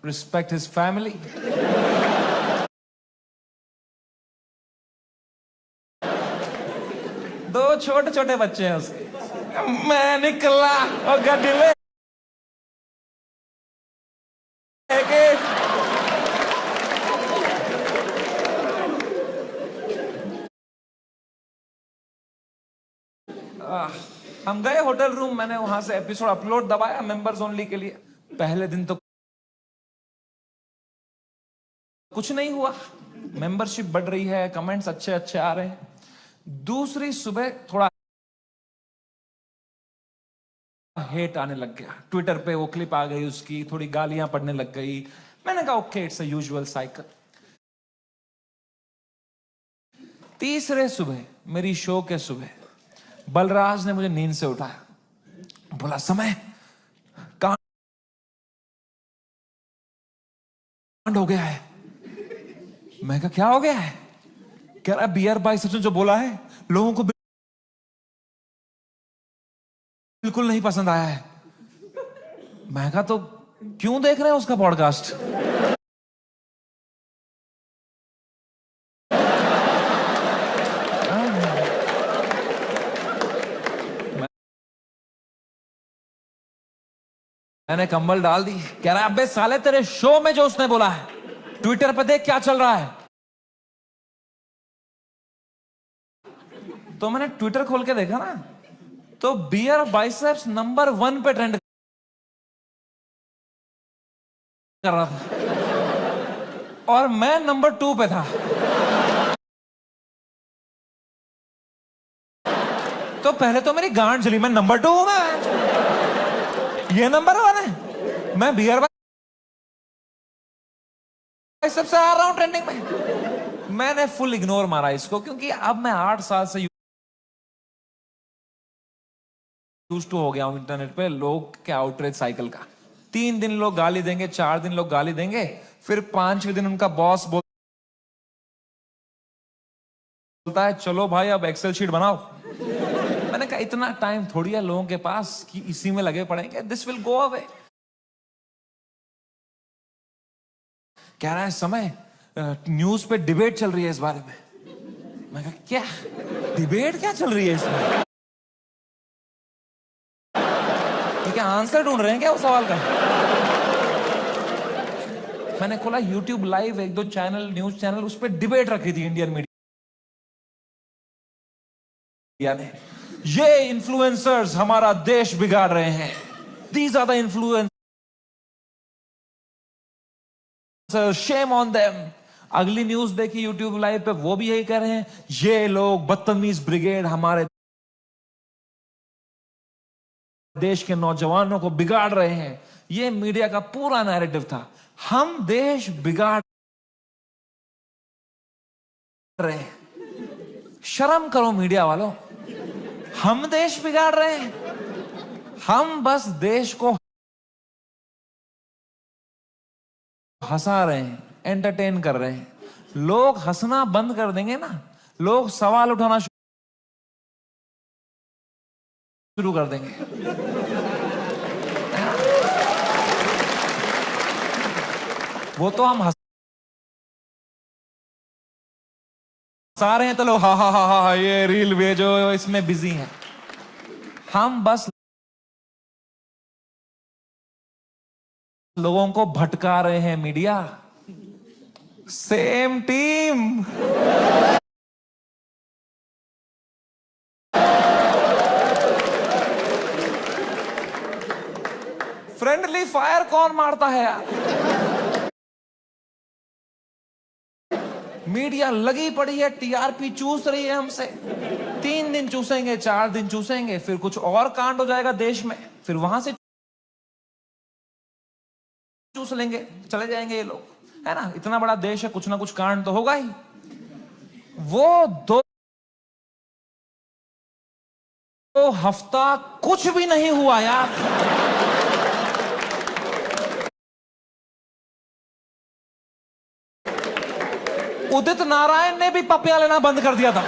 respect his family. दो छोटे छोटे बच्चे हैं उसके। मैं निकला और गड्डी ले के हम गए होटल रूम। मैंने वहां से एपिसोड अपलोड दबाया मेंबर्स ओनली के लिए। पहले दिन तो कुछ नहीं हुआ, मेंबरशिप बढ़ रही है, कमेंट्स अच्छे अच्छे आ रहे हैं। दूसरी सुबह थोड़ा हेट आने लग गया। ट्विटर पे वो क्लिप आ गई उसकी, थोड़ी गालियां पड़ने लग गई। मैंने कहा okay, it's a usual cycle. तीसरे सुबह, मेरी शो के सुबह, बलराज ने मुझे नींद से उठाया, बोला समय कांड हो गया है। मैं कहा क्या हो गया है? कह रहा बियर बाइसेप्स ने जो बोला है लोगों को बिल्कुल नहीं पसंद आया है। मैं कहा तो क्यों देख रहे हैं उसका पॉडकास्ट? मैंने कंबल डाल दी। कह रहा अबे साले तेरे शो में जो उसने बोला है, ट्विटर पे देख क्या चल रहा है। तो मैंने ट्विटर खोल के देखा ना, तो बियर बाइसेप्स नंबर 1 पे ट्रेंड कर रहा था और मैं नंबर 2 पे था। तो पहले तो मेरी गांड जली, मैं नंबर 2 हूं, मैं ये नंबर 1 है, मैं बियर बाइसेप्स से आ रहा हूं ट्रेंडिंग में। मैंने फुल इग्नोर मारा इसको, क्योंकि अब मैं 8 साल से यूज्ड टू हो गया हूं इंटरनेट पे लोग के आउटरीच साइकिल का। 3 दिन लोग गाली देंगे, 4 दिन लोग गाली देंगे, फिर 5वें दिन उनका बॉस बोलता है चलो भाई अब एक्सेल शीट बनाओ। मैंने कहा इतना टाइम थोड़ी है लोगों के पास कि इसी में लगे पड़ेंगे, दिस विल गो अवे। कह रहा है समय न्यूज पे डिबेट चल रही है इस बारे में। मैं कहा क्या डिबेट, क्या चल रही है इसमें? क्या आंसर ढूंढ रहे हैं क्या उस सवाल का? मैंने खोला YouTube live, 1-2 channel, news channel, उस पर डिबेट रखी थी इंडियन मीडिया ने। ये इन्फ्लुएंसर्स हमारा देश बिगाड़ रहे हैं, these are the influencers, shame on them. अगली न्यूज देखी YouTube लाइव पे, वो भी यही कह रहे हैं, ये लोग बदतमीज ब्रिगेड हमारे देश के नौजवानों को बिगाड़ रहे हैं। ये मीडिया का पूरा नैरेटिव था। हम देश बिगाड़ रहे हैं। शर्म करो मीडिया वालों, हम देश बिगाड़ रहे हैं। हम बस देश को हंसा रहे हैं, एंटरटेन कर रहे हैं। लोग हंसना बंद कर देंगे ना, लोग सवाल उठाना शुरू कर देंगे। वो तो हम हंसा रहे हैं तो लोग हा हा हा हा ये रील भेजो, इसमें बिजी हैं। हम बस लोगों को भटका रहे हैं। Media same team. Friendly fire कौन मारता है यार? मीडिया लगी पड़ी है, टीआरपी चूस रही है हमसे। 3 दिन चूसेंगे, 4 दिन चूसेंगे, फिर कुछ और कांड हो जाएगा देश में, फिर वहां से चूस लेंगे, चले जाएंगे ये लोग, है ना। इतना बड़ा देश है, कुछ ना कुछ कांड तो होगा ही। वो दो हफ्ता कुछ भी नहीं हुआ यार। उदित नारायण ने भी पपियां लेना बंद कर दिया था।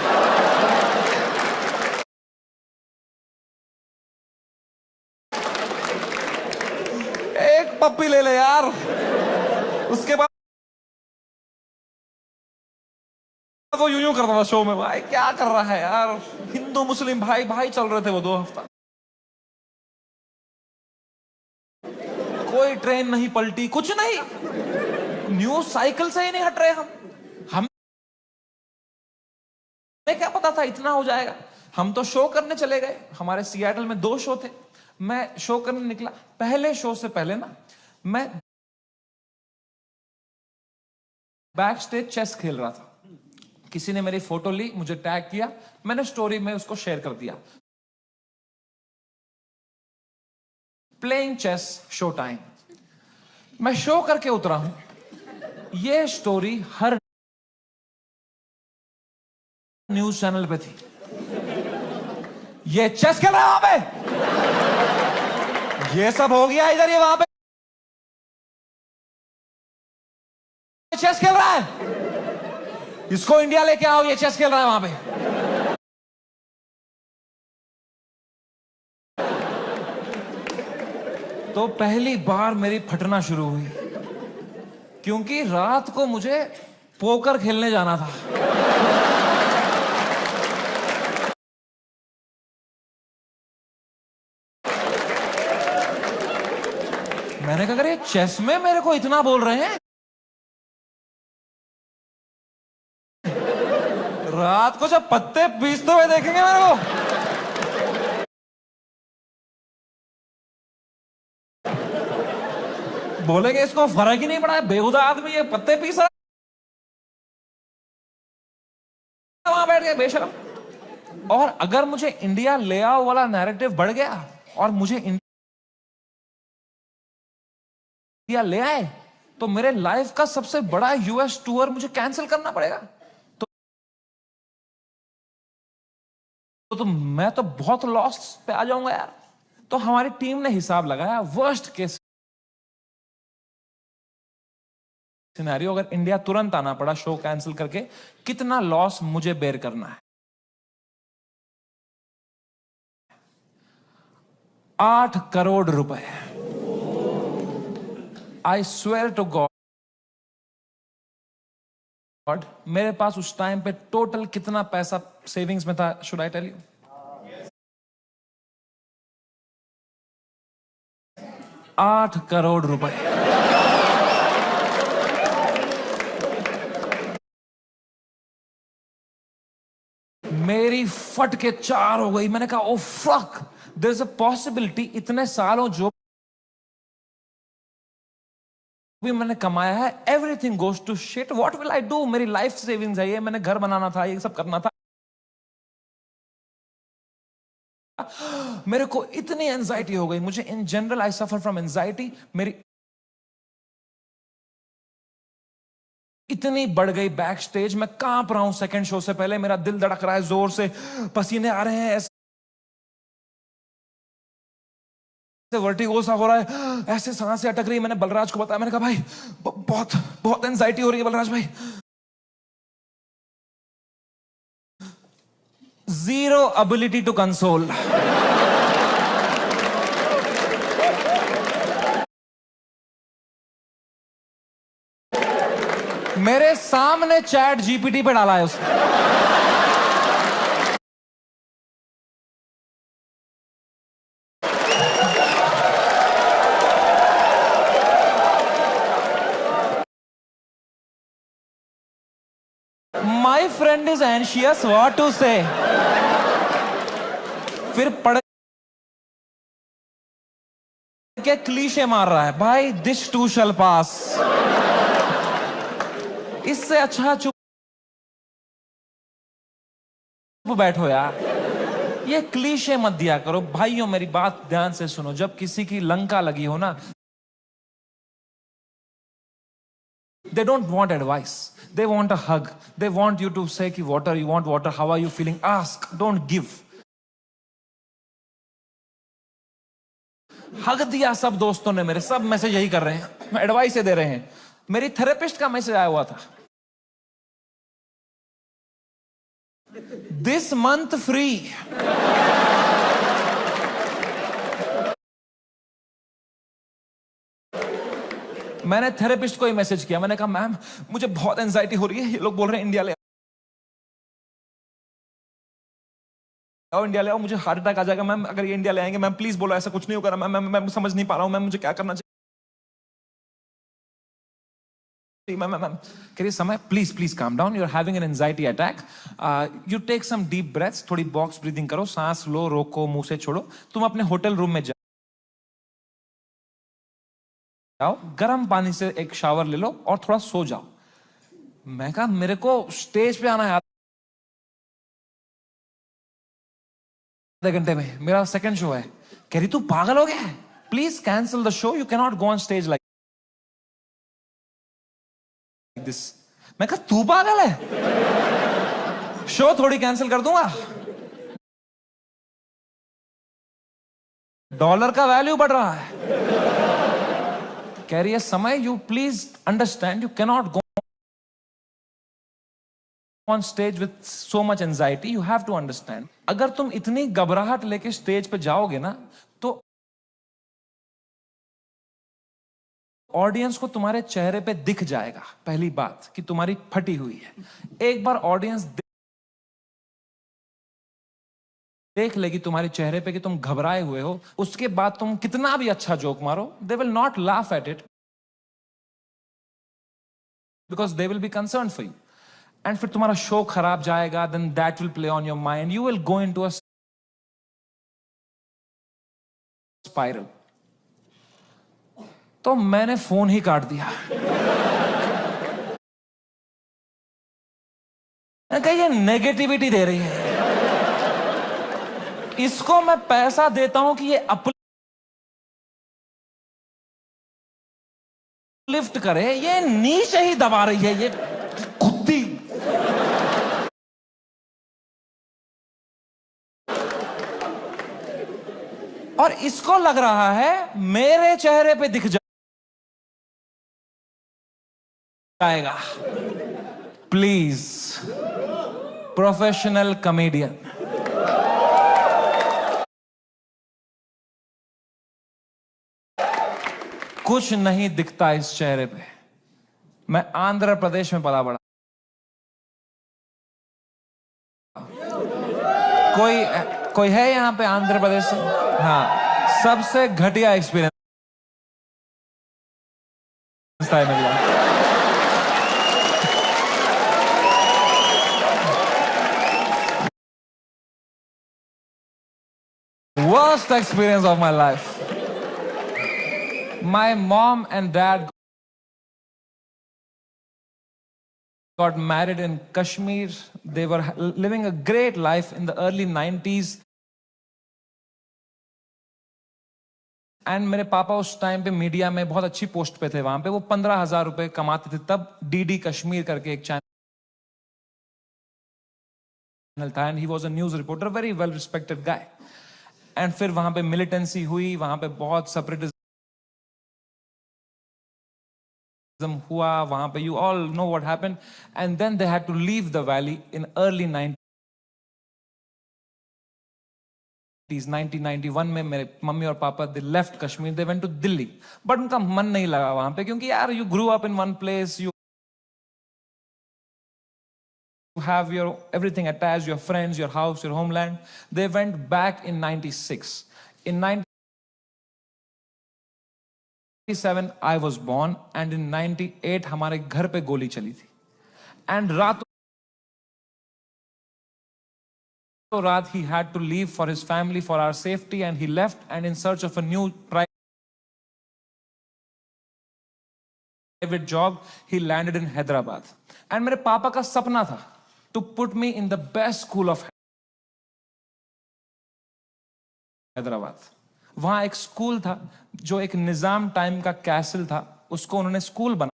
एक पप्पी ले ले यार, उसके बाद वो यूं करता था शो में। भाई क्या कर रहा है यार, हिंदू मुस्लिम भाई भाई चल रहे थे वो 2 हफ्ता। कोई ट्रेन नहीं पलटी, कुछ नहीं, न्यूज साइकिल से ही नहीं हट रहे हम क्या पता था इतना हो जाएगा। हम तो शो करने चले गए, हमारे सियाटल में 2 शो थे, मैं शो करने निकला। पहले शो से पहले ना मैं बैक स्टेज चेस खेल रहा था। किसी ने मेरी फोटो ली, मुझे टैग किया, मैंने स्टोरी में उसको शेयर कर दिया। Playing chess show time. मैं शो करके उतरा हूं, ये स्टोरी हर न्यूज चैनल पे थी। ये चेस खेल रहा है वहां पे, ये सब हो गया इधर, ये वहां पे चेस खेल रहा है, इसको इंडिया लेके आओ, ये चेस खेल रहा है वहां पे। तो पहली बार मेरी फटना शुरू हुई, क्योंकि रात को मुझे पोकर खेलने जाना था। मैंने कहा अरे चेस में मेरे को इतना बोल रहे हैं, रात को जब पत्ते पीसते हुए देखेंगे मेरे को। बोलेंगे इसको फर्क ही नहीं पड़ा है, बेहुदा आदमी ये पत्ते पीस रहा है वहां बैठ के, बेशरम। और अगर मुझे इंडिया ले आओ वाला नैरेटिव बढ़ गया और मुझे इंडिया ले आए, तो मेरे लाइफ का सबसे बड़ा यूएस टूर मुझे कैंसिल करना पड़ेगा। तो मैं तो बहुत लॉस पे आ जाऊंगा यार। तो हमारी टीम ने हिसाब लगाया, वर्स्ट केस सिनेरियो, अगर इंडिया तुरंत आना पड़ा शो कैंसिल करके, कितना लॉस मुझे बेयर करना है। 8 करोड़ रुपए। आई स्वेयर टू गॉड, मेरे पास उस टाइम पे टोटल कितना पैसा सेविंग्स में था, should I tell you? 8 crore रुपए। मेरी फट के 4 हो गई। मैंने कहा oh fuck, there is a possibility इतने सालों जो भी मैंने कमाया है, everything goes to shit, what will I do? मेरी लाइफ सेविंग्स है ये, मैंने घर बनाना था, ये सब करना था। मेरे को इतनी एंजाइटी हो गई, मुझे in general I suffer from anxiety, मेरी इतनी बढ़ गई बैक स्टेज, मैं कांप रहा हूं सेकंड शो से पहले, मेरा दिल धड़क रहा है जोर से, पसीने आ रहे हैं, वर्टिगो सा हो रहा है, ऐसे सांसें अटक रही है। मैंने बलराज को बताया, मैंने कहा भाई बहुत बहुत एंजाइटी हो रही है बलराज भाई। 0 एबिलिटी टू कंसोल। मेरे सामने चैट जीपीटी पे डाला है उसने। My friend is anxious, what to say? फिर पढ़ के क्लीशे मार रहा है, भाई this too shall pass। इससे अच्छा चुप बैठो यार, ये क्लीशे मत दिया करो भाइयों। मेरी बात ध्यान से सुनो, जब किसी की लंका लगी हो ना, They don't want advice. They want a hug. They want you to say ki water, you want water, how are you feeling? Ask, don't give. हग दिया सब दोस्तों ने मेरे, सब मैसेज यही कर रहे हैं, एडवाइस दे रहे हैं. मेरी थेरेपिस्ट का मैसेज आया हुआ था, दिस मंथ फ्री. मैंने थेरेपिस्ट को ही मैसेज किया, मैंने कहा मैम मुझे बहुत एंजाइटी हो रही है, ये लोग बोल रहे हैं इंडिया ले आओ, इंडिया ले आओ, मुझे हार्ट अटैक आ जाएगा मैम अगर ये इंडिया ले आएंगे. मैम प्लीज बोलो ऐसा कुछ नहीं होगा मैम, मैं समझ नहीं पा रहा हूं मैम, मुझे क्या करना चाहिए. मैम कह रही Samay please please calm down, you are having an anxiety attack, you take some deep breaths, थोड़ी बॉक्स ब्रीदिंग करो, सांस लो, रोको, मुंह से छोड़ो, तुम अपने होटल रूम में जाओ, गर्म पानी से एक शावर ले लो और थोड़ा सो जाओ. मैं कहा मेरे को स्टेज पे आना है आधे घंटे में, मेरा सेकंड शो है. कह रही तू पागल हो गया है, please cancel the show, you can not go on stage like this. मैं कहा तू पागल है, शो थोड़ी कैंसिल कर दूंगा, डॉलर का वैल्यू बढ़ रहा है. कह रही है Samay you please understand, you can not go on stage with so much anxiety, you have to understand. अगर तुम इतनी घबराहट लेके स्टेज पे जाओगे ना तो ऑडियंस को तुम्हारे चेहरे पे दिख जाएगा पहली बात कि तुम्हारी फटी हुई है. एक बार ऑडियंस देख लेगी तुम्हारे चेहरे पे कि तुम घबराए हुए हो, उसके बाद तुम कितना भी अच्छा जोक मारो, they will not laugh at it because they will be concern for you. And फिर तुम्हारा शो खराब जाएगा, then that will play on your mind, you will go into a spiral. तो मैंने फोन ही काट दिया. मैं कहा ये नेगेटिविटी दे रही है, इसको मैं पैसा देता हूं कि ये अपलिफ्ट करे, ये नीचे ही दबा रही है, ये कुत्ती. और इसको लग रहा है मेरे चेहरे पे दिख जाएगा. प्लीज प्रोफेशनल कॉमेडियन, कुछ नहीं दिखता इस चेहरे पे. मैं आंध्र प्रदेश में पला बड़ा. कोई है यहां पे आंध्र प्रदेश से? हाँ, सबसे घटिया एक्सपीरियंस था मेरे लिए. Worst experience of my life. My mom and dad got married in Kashmir. They were living a great life in the early 90s. And मेरे पापा उस टाइम पे मीडिया में बहुत अच्छी पोस्ट पे थे, वहां पे वो 15,000 रुपए कमाते थे तब. डीडी कश्मीर करके एक चैनल था, and he was a news reporter, very well respected guy. And फिर वहां पे मिलिटेंसी हुई, वहां पे बहुत सेपरेटिज्म हुआ, वहां पे you all know what happened. And then they had to leave the valley in early 1991 में. मेरे मम्मी और papa they left Kashmir, they went to Delhi. But उनका मन नहीं लगा वहां पे, क्योंकि यार you grew up in one place, you have your everything attached, your friends, your house, your homeland. They went back in 96. In 97 I was born, and in 98 हमारे घर पे गोली चली थी. And रात he had to leave for his family, for our safety, and he left, and in search of a new private job he landed in Hyderabad. And मेरे पापा का सपना था to put me in the best school of Hyderabad. वहां एक school था जो एक निजाम टाइम का कैसल था, उसको उन्होंने स्कूल बना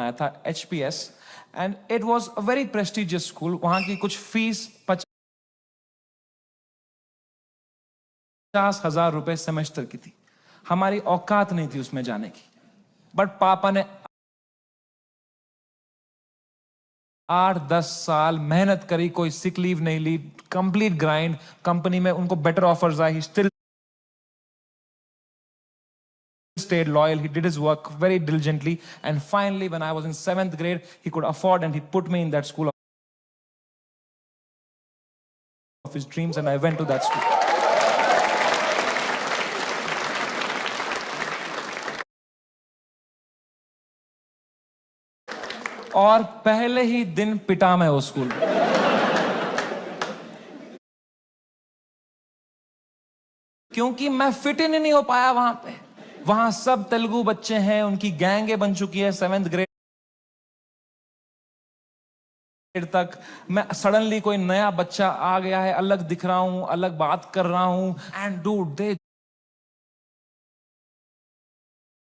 बनाया था HPS, and it was a very prestigious school. वहां की कुछ फीस 50,000 रुपए सेमेस्टर की थी. हमारी औकात नहीं थी उसमें जाने की, बट पापा ने 8-10 साल मेहनत करी, कोई सिक लीव नहीं ली, कंप्लीट ग्राइंड. कंपनी में उनको better offers I, he still stayed loyal. He did his work very diligently, and finally when I was in 7th grade, he could afford and he put me in that school of his dreams, and I went to that school. और पहले ही दिन पिटा मैं वो school. क्योंकि मैं fit in नहीं हो पाया वहां पे. वहां सब तेलुगु बच्चे हैं, उनकी गैंगे बन चुकी है 7th ग्रेड तक. मैं सडनली कोई नया बच्चा आ गया है, अलग दिख रहा हूं, अलग बात कर रहा हूं, and dude they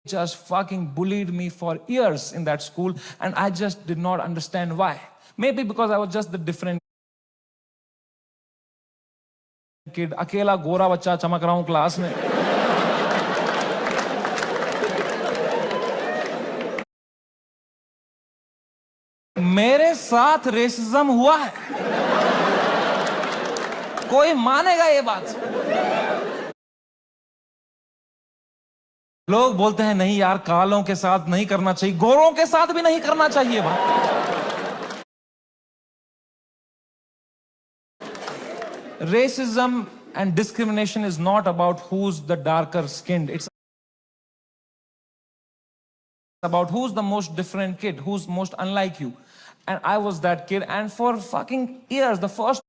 just fucking bullied me for years in that school, and I just did not understand why. Maybe because I was just the different kid. अकेला गोरा बच्चा चमक रहा हूं क्लास में. मेरे साथ रेसिज्म हुआ है. कोई मानेगा ये बात? लोग बोलते हैं नहीं यार, कालों के साथ नहीं करना चाहिए, गोरों के साथ भी नहीं करना चाहिए. बात racism and discrimination is not about who's the darker skinned. It's about who's the most different kid, who's most unlike you. And I was that kid, and for fucking years, the first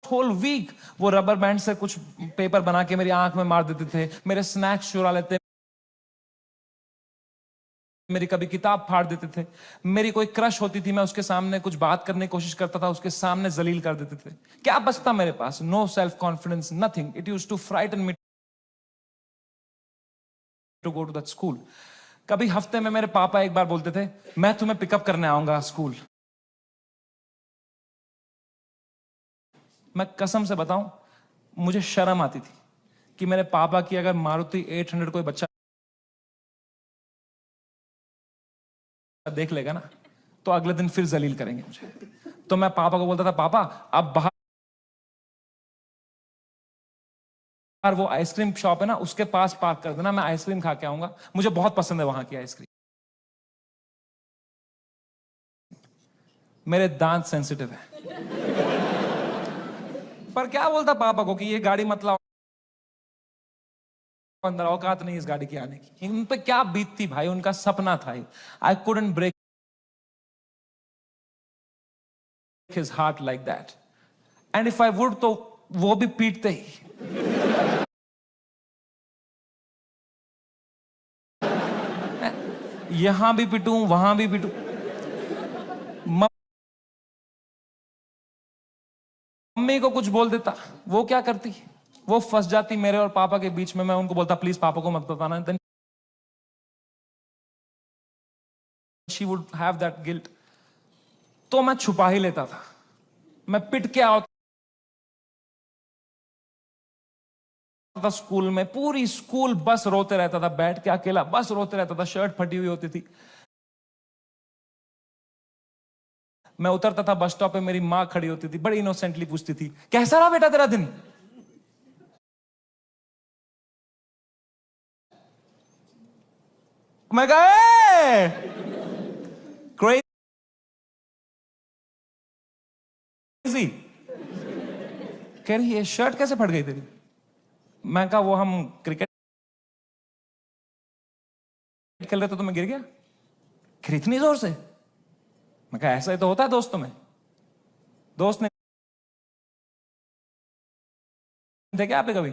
whole week, वो rubber band से कुछ paper बना के मेरी आंख में मार देते थे, मेरे स्नैक्स चुरा लेते, मेरी कभी किताब फाड़ देते थे. मेरी कोई क्रश होती थी, मैं उसके सामने कुछ बात करने की कोशिश करता था, उसके सामने जलील कर देते थे. क्या बचता मेरे पास? No self confidence, nothing. It used to frighten me to go to that school. कभी हफ्ते में मेरे पापा एक बार बोलते थे, मैं तुम्हें पिकअप करने आऊंगा स्कूल. मैं कसम से बताऊं, मुझे शर्म आती थी कि मेरे पापा की अगर मारुति 800 कोई बच्चा देख लेगा ना, तो अगले दिन फिर जलील करेंगे मुझे. तो मैं पापा को बोलता था, पापा अब बाहर वो आइसक्रीम शॉप है ना, उसके पास पार्क कर देना, मैं आइसक्रीम खा के आऊंगा, मुझे बहुत पसंद है वहां की आइसक्रीम. मेरे दांत सेंसिटिव है. पर क्या बोलता पापा को कि ये गाड़ी मत लाओ, अंदर औकात नहीं इस गाड़ी की आने की. उन पे क्या बीतती भाई, उनका सपना था. I couldn't break his heart like that, and if I would तो वो भी पीटते ही. यहां भी पिटूं, वहां भी पिटूं. मम्मी को कुछ बोल देता, वो क्या करती, वो फंस जाती मेरे और पापा के बीच में. मैं उनको बोलता, प्लीज पापा को मत बताना. Then she would have that guilt. तो मैं छुपा ही लेता था. मैं पिट के आता था स्कूल में. पूरी स्कूल बस रोते रहता था, बैठ के अकेला बस रोते रहता था. शर्ट फटी हुई होती थी. मैं उतरता था बस स्टॉप पे, मेरी माँ खड़ी होती थी, बड़ी इनोसेंटली पूछती थी, कैसा रहा बेटा तेरा दिन? मैं कहा क्रेजी. कह रही ये शर्ट कैसे फट गई तेरी? मैं कहा वो हम क्रिकेट खेल रहे थे तो मैं गिर गया. इतनी जोर से? मैं कहा ऐसा ही तो होता है दोस्तों में. दोस्त ने देखे आप कभी?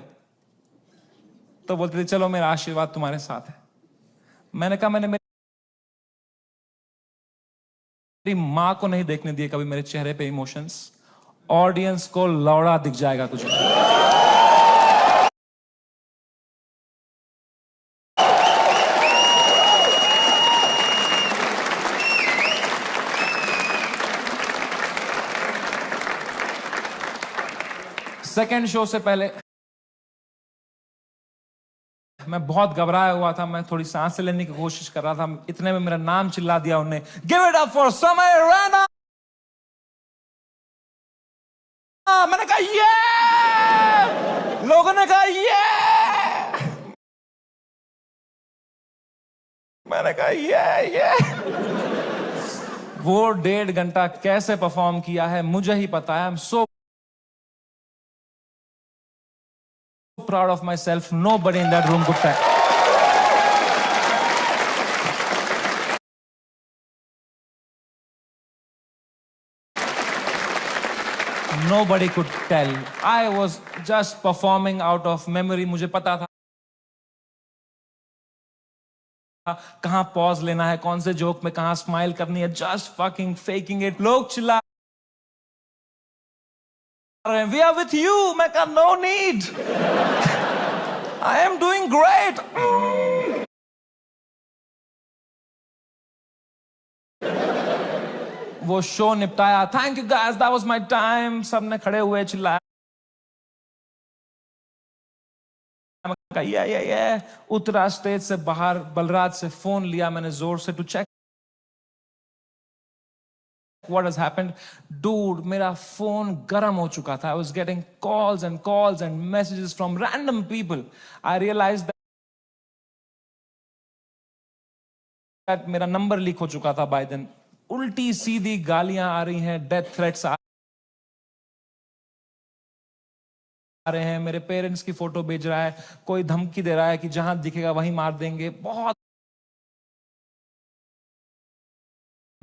तो बोलते थे चलो मेरा आशीर्वाद तुम्हारे साथ है. मैंने कहा मैंने मेरी मां को नहीं देखने दिए कभी मेरे चेहरे पे इमोशंस. ऑडियंस को लौड़ा दिख जाएगा कुछ. सेकंड शो से पहले मैं बहुत घबराया हुआ था, मैं थोड़ी सांस लेने की कोशिश कर रहा था, इतने में मेरा नाम चिल्ला दिया उन्होंने, गिव इट अप फॉर समय रैना। मैंने कहा ये, लोगों ने कहा ये, मैंने कहा ये। वो 1.5 घंटा कैसे परफॉर्म किया है मुझे ही पता है। I am so proud of myself. Nobody in that room could tell. Nobody could tell. I was just performing out of memory. मुझे पता था कहां पॉज लेना है, कौन से जोक में कहां स्माइल करनी है, just fucking faking it. लोग चिल्ला We are with you. मैं कहा no need. I am doing great. वो शो निपटाया. Thank you guys. That was my time. सबने खड़े हुए चिल्लाया. Yeah. उतरा स्टेज से बाहर, बलराज से फोन लिया मैंने जोर से to check what has happened. Dude, मेरा फोन गर्म हो चुका था. I was getting calls and messages from random people. I realized that मेरा नंबर लीक हो चुका था by then. उल्टी सीधी गालियां आ रही हैं, डेथ थ्रेट्स आ रहे हैं, मेरे पेरेंट्स की फोटो भेज रहा है, कोई धमकी दे रहा है कि जहां दिखेगा वहीं मार देंगे.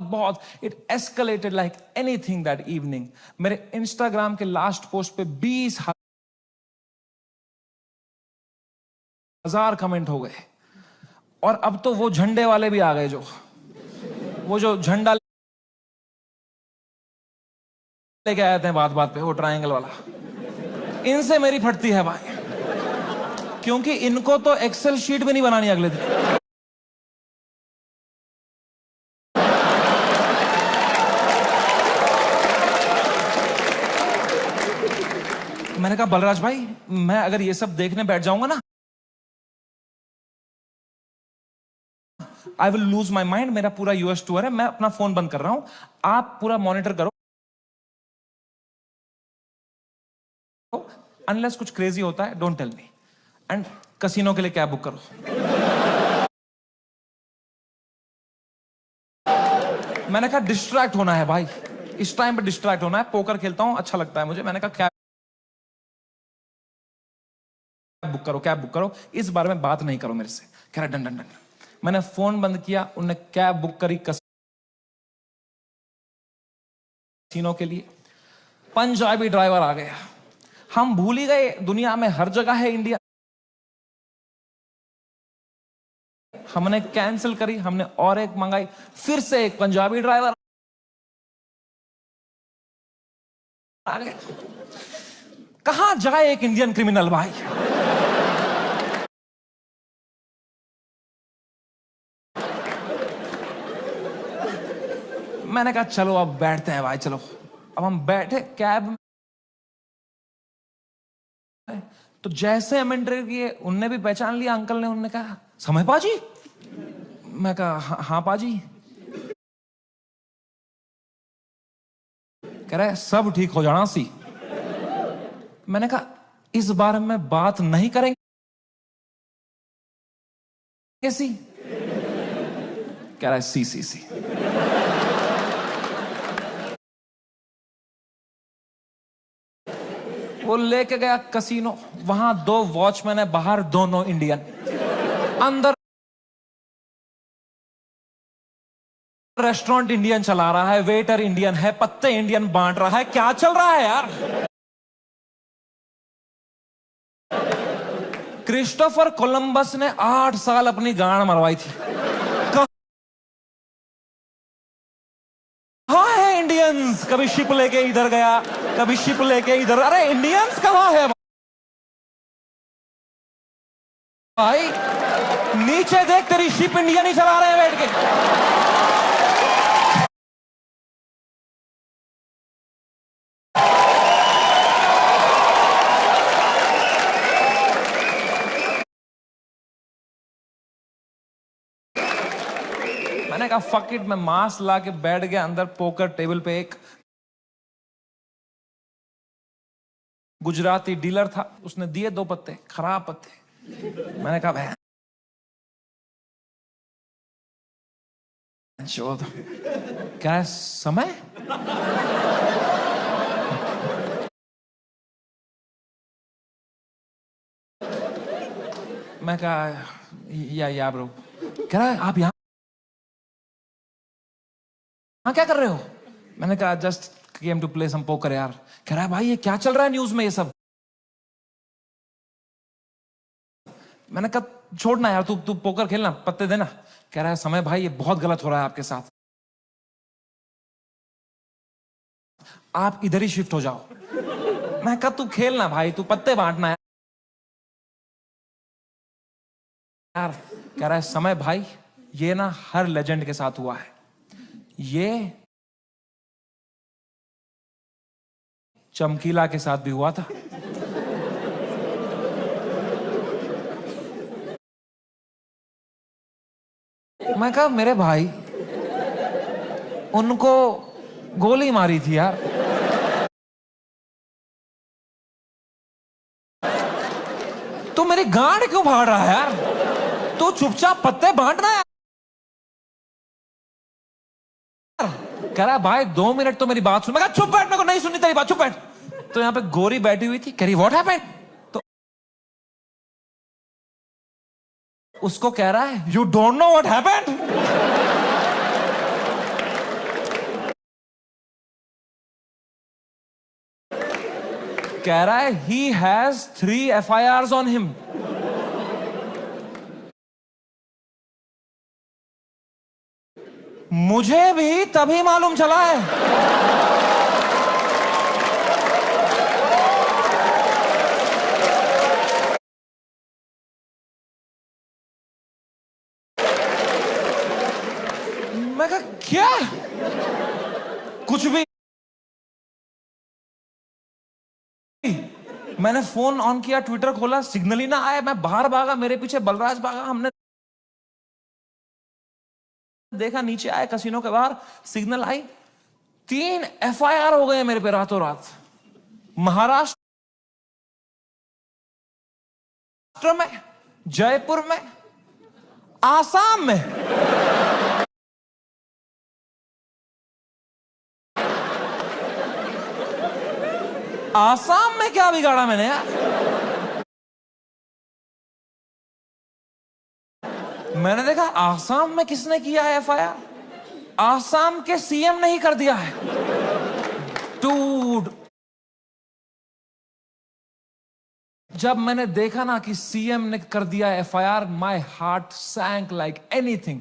बहुत it escalated like anything that evening. मेरे इंस्टाग्राम के लास्ट पोस्ट पे 20,000 कमेंट हो गए. और अब तो वो झंडे वाले भी आ गए, वो जो झंडा लेके आए थे बात बात पे, वो ट्रायंगल वाला. इनसे मेरी फटती है भाई, क्योंकि इनको तो एक्सेल शीट भी नहीं बनानी अगले दिन. मैंने कहा बलराज भाई, मैं अगर ये सब देखने बैठ जाऊंगा ना, I will lose my mind. मेरा पूरा यूएस टूर है, मैं अपना फोन बंद कर रहा हूं, आप पूरा मॉनिटर करो. अनलेस कुछ क्रेजी होता है, don't tell me. And casino के लिए कैब बुक करो. मैंने कहा डिस्ट्रैक्ट होना है भाई, इस टाइम पे डिस्ट्रैक्ट होना है. पोकर खेलता हूं, अच्छा लगता है मुझे. मैंने कहा कैब बुक करो, इस बारे में बात नहीं करो मेरे से. कह रहा डन डन डन. मैंने फोन बंद किया, उन्होंने कैब बुक करी कसिनो के लिए. पंजाबी ड्राइवर आ गया. हम भूल ही गए दुनिया में हर जगह है इंडिया. हमने कैंसिल करी, हमने और एक मंगाई, फिर से एक पंजाबी ड्राइवर आ गया. कहां जाए एक इंडियन क्रिमिनल भाई. मैंने कहा चलो अब बैठते हैं भाई, चलो. अब हम बैठे कैब में, तो जैसे हम एंटर किए, उनने भी पहचान लिया, अंकल ने. उनने कहा समय पाजी. मैं कहा हाँ पाजी. कह रहे सब ठीक हो जाना सी. मैंने कहा इस बारे में बात नहीं करेंगे कैसी. कह रहा है सी. वो लेके गया कसिनो. वहां 2 वॉचमैन है, बाहर दोनों इंडियन. अंदर रेस्टोरेंट इंडियन चला रहा है, वेटर इंडियन है, पत्ते इंडियन बांट रहा है. क्या चल रहा है यार. क्रिस्टोफर कोलंबस ने 8 साल अपनी गांड मरवाई थी. कहां है इंडियंस. कभी शिप लेके इधर गया, कभी शिप लेके इधर. अरे इंडियंस कहां है भाई. नीचे देख, तेरी शिप इंडियन ही चला रहे हैं बैठ के. कहा फक इट, मैं मास्क ला के बैठ गया अंदर पोकर टेबल पे। एक गुजराती डीलर था, उसने दिए 2 पत्ते, खराब पत्ते। मैंने कहा भाई क्या है समय? मैं कहा या ब्रो। कह रहा है आप यहाँ क्या कर रहे हो? मैंने कहा just came to play some poker यार। कह रहा है भाई ये क्या चल रहा है न्यूज में ये सब? मैंने कहा छोड़ना यार, तू पोकर खेलना, पत्ते देना। कह रहा है समय भाई ये बहुत गलत हो रहा है आपके साथ, आप इधर ही शिफ्ट हो जाओ। मैं कहा तू खेलना भाई, तू पत्ते बांटना है यार। कह रहा है समय भाई ये ना हर लेजेंड के साथ हुआ है, ये चमकीला के साथ भी हुआ था। मैं कहा मेरे भाई उनको गोली मारी थी यार। तू मेरी गांड क्यों फाड़ रहा है यार? तू चुपचाप पत्ते बांटना है। कह रहा है भाई 2 मिनट तो मेरी बात सुन। मैं कहा चुप बैठ, मेरे को नहीं सुननी तेरी बात, चुप बैठ। तो यहां पे गोरी बैठी हुई थी, कह रही व्हाट हैपेंड? तो उसको कह रहा है you don't know what happened? कह रहा है he has 3 FIRs on him. मुझे भी तभी मालूम चला है। मैं कहा क्या? कुछ भी। मैंने फोन ऑन किया, ट्विटर खोला, सिग्नल ही ना आया। मैं बाहर भागा, मेरे पीछे बलराज भागा। हमने देखा नीचे आए कसिनो के बाहर, सिग्नल आई, 3 FIR हो गए मेरे पे रातों रात। महाराष्ट्र में, जयपुर में, आसाम में। आसाम में क्या बिगाड़ा मैंने यार? मैंने देखा आसाम में किसने किया है FIR? आसाम के CM ने ही कर दिया है। डूड, जब मैंने देखा ना कि CM ने कर दिया है FIR, my heart sank like anything.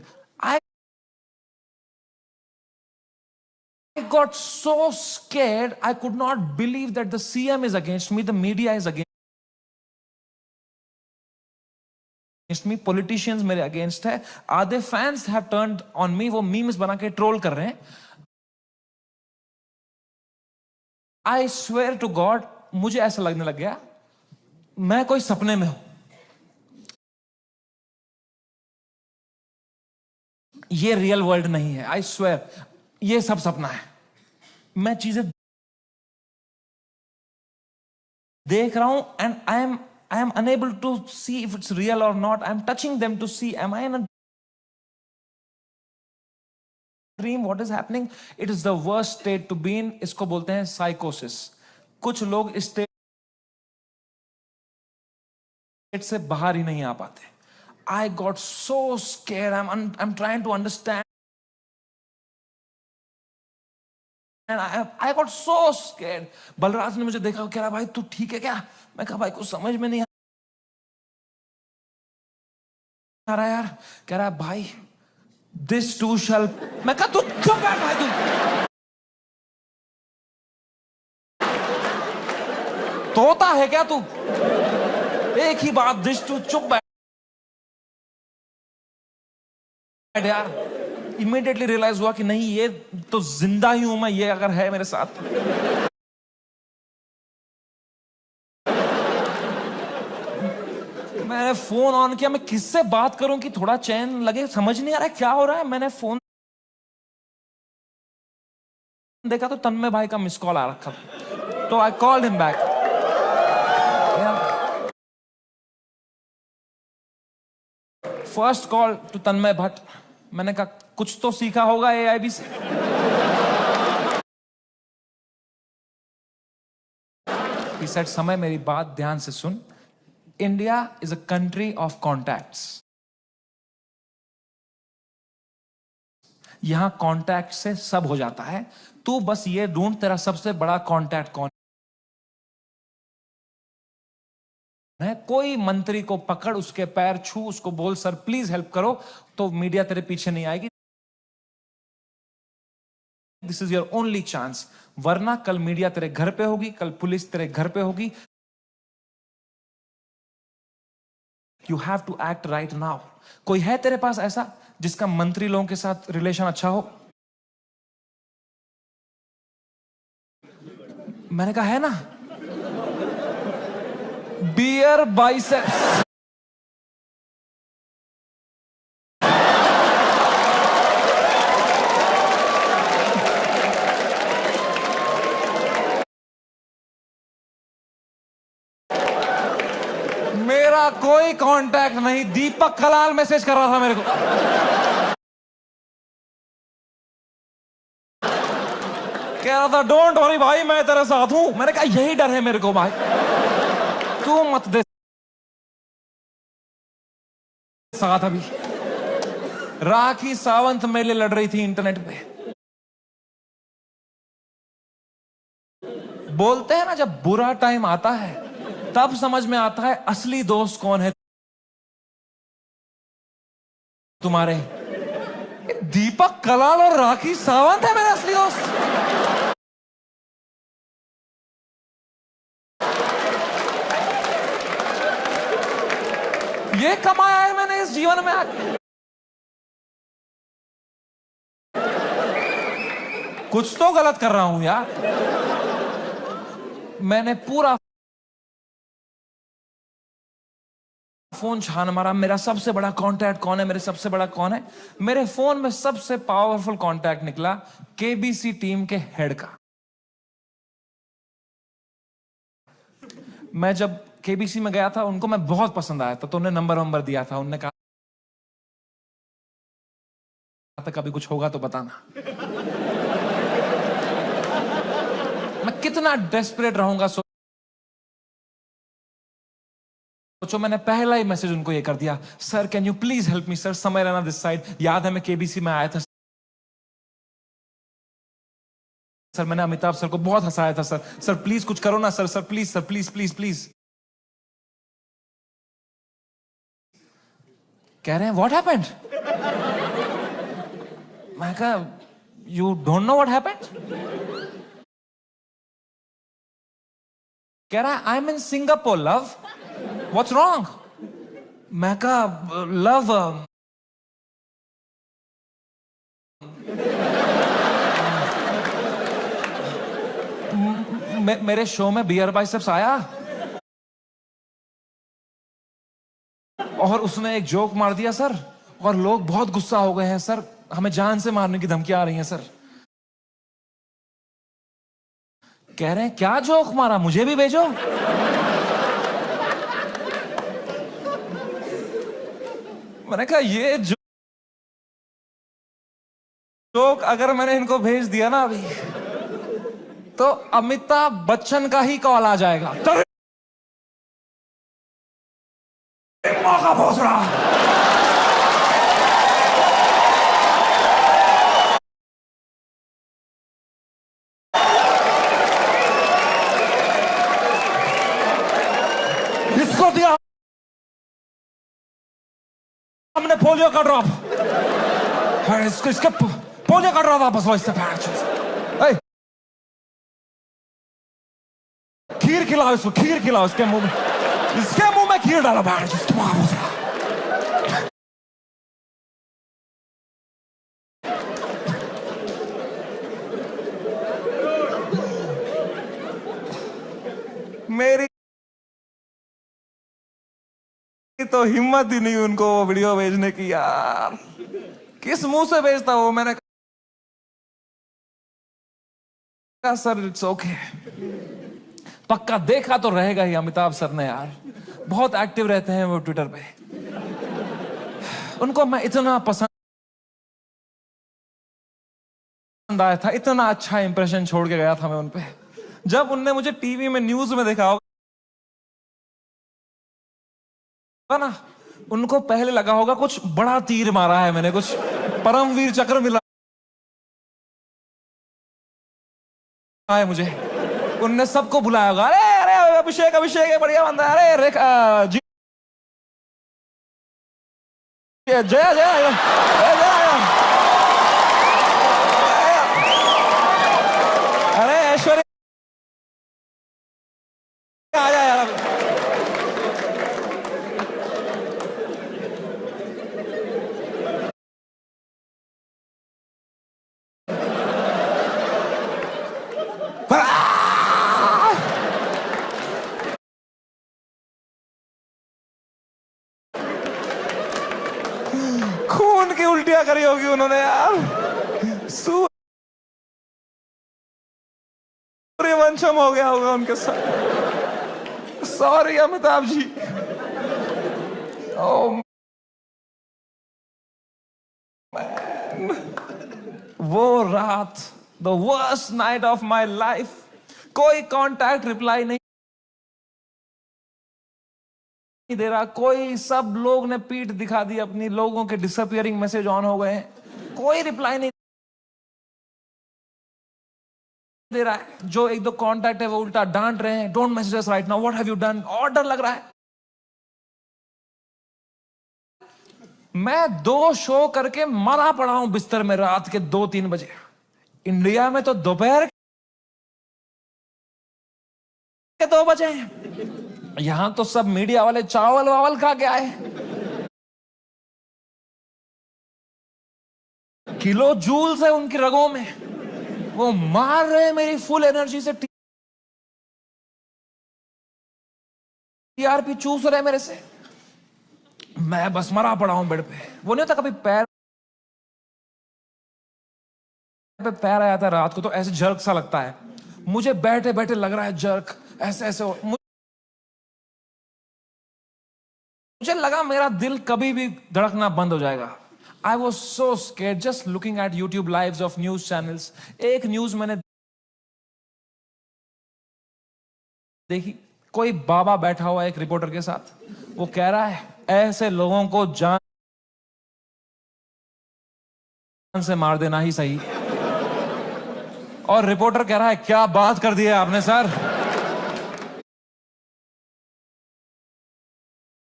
I got so scared, I could not believe that the CM is against me, the media is against me, politicians मेरे against है, आधे fans have turned on me, वो memes बना के troll कर रहे हैं। I swear to God, मुझे ऐसा लगने लग गया मैं कोई सपने में हूं। ये रियल वर्ल्ड नहीं है, I swear, ये सब सपना है। मैं चीजें देख रहा हूं and I am unable to see if it's real or not. I am touching them to see, am I in a dream? What is happening? It is the worst state to be in. इसको बोलते हैं psychosis. कुछ लोग इस state से बाहर ही नहीं आ पाते। I got so scared. I'm trying to understand. And I got so scared. Balraj ने मुझे देखा, कह रहा भाई तू ठीक है क्या? मैं कहा भाई कुछ समझ में नहीं आ रहा यार। कह रहा भाई this too shall। मैं कहा तू चुप बैठ भाई, तू तोता है क्या तू? एक ही बात, this too, चुप बैठ यार। इमीडिएटली रियलाइज हुआ कि नहीं, ये तो जिंदा ही हूं मैं, ये अगर है मेरे साथ। मैंने फोन ऑन किया, मैं किससे बात करूं कि थोड़ा चैन लगे, समझ नहीं आ रहा है क्या हो रहा है। मैंने फोन देखा तो तन्मय भाई का मिस कॉल आ रखा था, तो I called him back. First call to Tanmay Bhatt, मैंने कहा कुछ तो सीखा होगा AIB से। He said, समय मेरी बात ध्यान से सुन, India is a country of contacts. यहां कॉन्टैक्ट से सब हो जाता है, तू बस ये ढूंढ तेरा सबसे बड़ा कॉन्टैक्ट कौन है। कोई मंत्री को पकड़, उसके पैर छू, उसको बोल सर प्लीज हेल्प करो, तो मीडिया तेरे पीछे नहीं आएगी। This is your only chance, वरना कल मीडिया तेरे घर पे होगी, कल पुलिस तेरे घर पे होगी। You have to act right now. कोई है तेरे पास ऐसा जिसका मंत्री लोगों के साथ रिलेशन अच्छा हो? मैंने कहा है ना, बियर बाइसेप्स। मेरा कोई कांटेक्ट नहीं, दीपक कलाल मैसेज कर रहा था मेरे को। कह रहा था डोंट वरी भाई मैं तेरे साथ हूं। मैंने कहा यही डर है मेरे को भाई, तू मत दे साथ। अभी राखी सावंत मेरे लिए लड़ रही थी इंटरनेट पे। बोलते हैं ना जब बुरा टाइम आता है तब समझ में आता है असली दोस्त कौन है तुम्हारे। दीपक कलाल और राखी सावंत है मेरे असली दोस्त। ये कमाया है मैंने इस जीवन में। कुछ तो गलत कर रहा हूं यार। मैंने पूरा फोन छान मारा, मेरा सबसे बड़ा कांटेक्ट कौन है, मेरे सबसे बड़ा कौन है। मेरे फोन में सबसे पावरफुल कांटेक्ट निकला KBC टीम के हेड का। मैं जब KBC में गया था, उनको मैं बहुत पसंद आया था, तो उन्हें नंबर दिया था। उन्होंने कहा था कभी कुछ होगा तो बताना। मैं कितना डेस्परेट रहूंगा सोचो, मैंने पहला ही मैसेज उनको ये कर दिया, sir can you please help me sir, समय रहना दिस साइड। याद है मैं KBC में आया था सर, मैंने अमिताभ सर को बहुत हंसाया था सर, सर प्लीज कुछ करो ना sir, sir please sir, please please please. कह रहे हैं व्हाट हैपेंड। मैं कहा you don't know what happened. कह रहा है I am in Singapore love, what's wrong. मैं कहा लव मेरे शो में बियर बाइसेप्स आया और उसने एक जोक मार दिया सर, और लोग बहुत गुस्सा हो गए हैं सर, हमें जान से मारने की धमकियां आ रही हैं सर। कह रहे हैं क्या जोक मारा, मुझे भी भेजो। मैंने कहा ये जोक अगर मैंने इनको भेज दिया ना अभी, तो अमिताभ बच्चन का ही कॉल आ जाएगा। मौका पहुंच रहा। इसको दिया हमने पोलियो का ड्रॉप, इसके पोलियो का ड्रॉप वापस लो इससे। खीर खिलाओ इसको, खीर खिलाओ इसके मुंह में, इसके मुंह में खीर डालो बाहर जिसके मुंह में। मेरी तो हिम्मत ही नहीं उनको वो वीडियो भेजने की यार, किस मुंह से भेजता वो। मैंने सर इट्स ओके। पक्का देखा तो रहेगा ही अमिताभ सर ने यार, बहुत एक्टिव रहते हैं वो ट्विटर पे। उनको मैं इतना पसंद आया था, इतना अच्छा इंप्रेशन छोड़ के गया था मैं उनपे। जब उनने मुझे टीवी में न्यूज में देखा होगा ना, उनको पहले लगा होगा कुछ बड़ा तीर मारा है मैंने, कुछ परमवीर चक्र मिला है मुझे। उनने सबको बुलाया होगा, अरे अरे अभिषेक अभिषेक है, बढ़िया बंदा है, अरे रेखा जी, जया जया जया, अरे ऐश्वर्या आ जा यार। खून की उल्टियां करी होगी उन्होंने यार। सूर्यवंशम हो गया होगा उनके साथ। Sorry Amitabh ji. Oh man, वो रात, the worst night of my life. कोई कांटेक्ट रिप्लाई नहीं दे रहा कोई, सब लोग ने पीठ दिखा दी अपनी, लोगों के डिसअपियरिंग मैसेज ऑन हो गए हैं, कोई रिप्लाई नहीं दे रहा है। जो एक दो कांटेक्ट है वो उल्टा डांट रहे हैं, don't message us right now, what have you done. और डर लग रहा है। मैं 2 शो करके मरा पड़ा हूं बिस्तर में रात के 2-3 बजे। इंडिया में तो दोपहर के 2 बजे हैं। यहां तो सब मीडिया वाले चावल वावल खा के आए। किलो जूल्स है उनकी रगों में, वो मार रहे हैं मेरी फुल एनर्जी से, टीआरपी चूस रहे मेरे से। मैं बस मरा पड़ा हूं बेड पे। वो नहीं होता कभी पैर पे पैर आया था रात को तो ऐसे जर्क सा लगता है, मुझे बैठे बैठे लग रहा है जर्क, ऐसे ऐसे मुझे लगा मेरा दिल कभी भी धड़कना बंद हो जाएगा। I was so scared just looking at YouTube lives of news channels. एक न्यूज मैंने देखी, कोई बाबा बैठा हुआ एक रिपोर्टर के साथ, वो कह रहा है ऐसे लोगों को जान से मार देना ही सही। और रिपोर्टर कह रहा है क्या बात कर दी है आपने सर,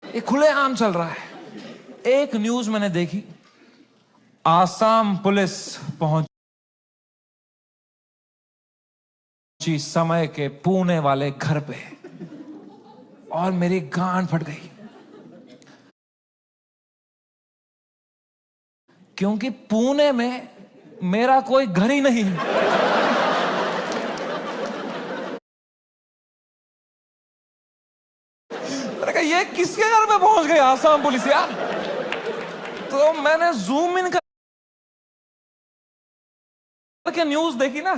ये खुलेआम चल रहा है। एक न्यूज मैंने देखी, आसाम पुलिस पहुंची समय के पुणे वाले घर पे, और मेरी गांड फट गई, क्योंकि पुणे में मेरा कोई घर ही नहीं है। मैंने कहा ये किसके घर पे पहुंच गई आसाम पुलिस यार। तो मैंने जूम इन करके न्यूज देखी ना।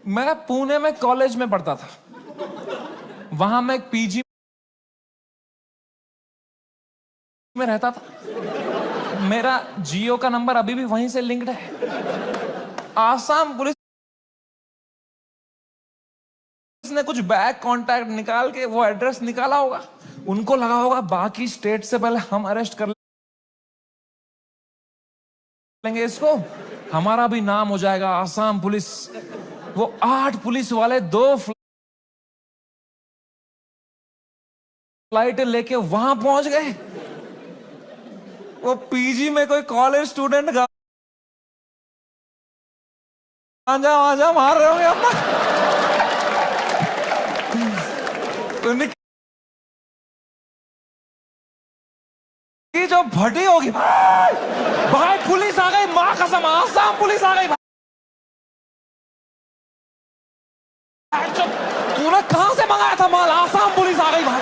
मैं पुणे में कॉलेज में पढ़ता था, वहां मैं एक पीजी में रहता था, मेरा जियो का नंबर अभी भी वहीं से लिंक्ड है। आसाम पुलिस ने कुछ बैक कांटेक्ट निकाल के वो एड्रेस निकाला होगा, उनको लगा होगा बाकी स्टेट से पहले हम अरेस्ट कर लेंगे इसको, हमारा भी नाम हो जाएगा आसाम पुलिस। वो 8 पुलिस वाले 2 फ्लाइट लेके वहां पहुंच गए। वो पीजी में कोई कॉलेज स्टूडेंट गांजा मार रहे होंगे अपना। जो भटी होगी भाई, पुलिस आ गई, मां कसम आसाम पुलिस आ गई। तूने कहां से मंगाया था माल, आसाम पुलिस आ गई भाई।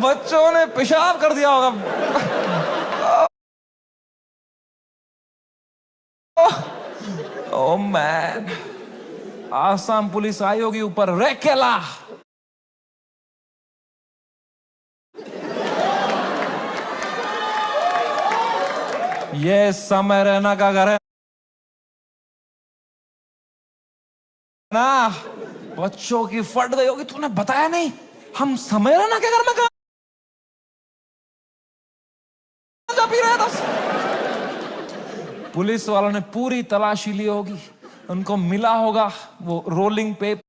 बच्चों ने पेशाब कर दिया होगा। ओ मैन, आसाम पुलिस आई होगी ऊपर। रेकेला ये समय रैना का घर है ना। बच्चों की फट गई होगी। तूने बताया नहीं, हम समय रैना के घर में जा पी रहे थे। पुलिस वालों ने पूरी तलाशी ली होगी, उनको मिला होगा वो रोलिंग पेपर,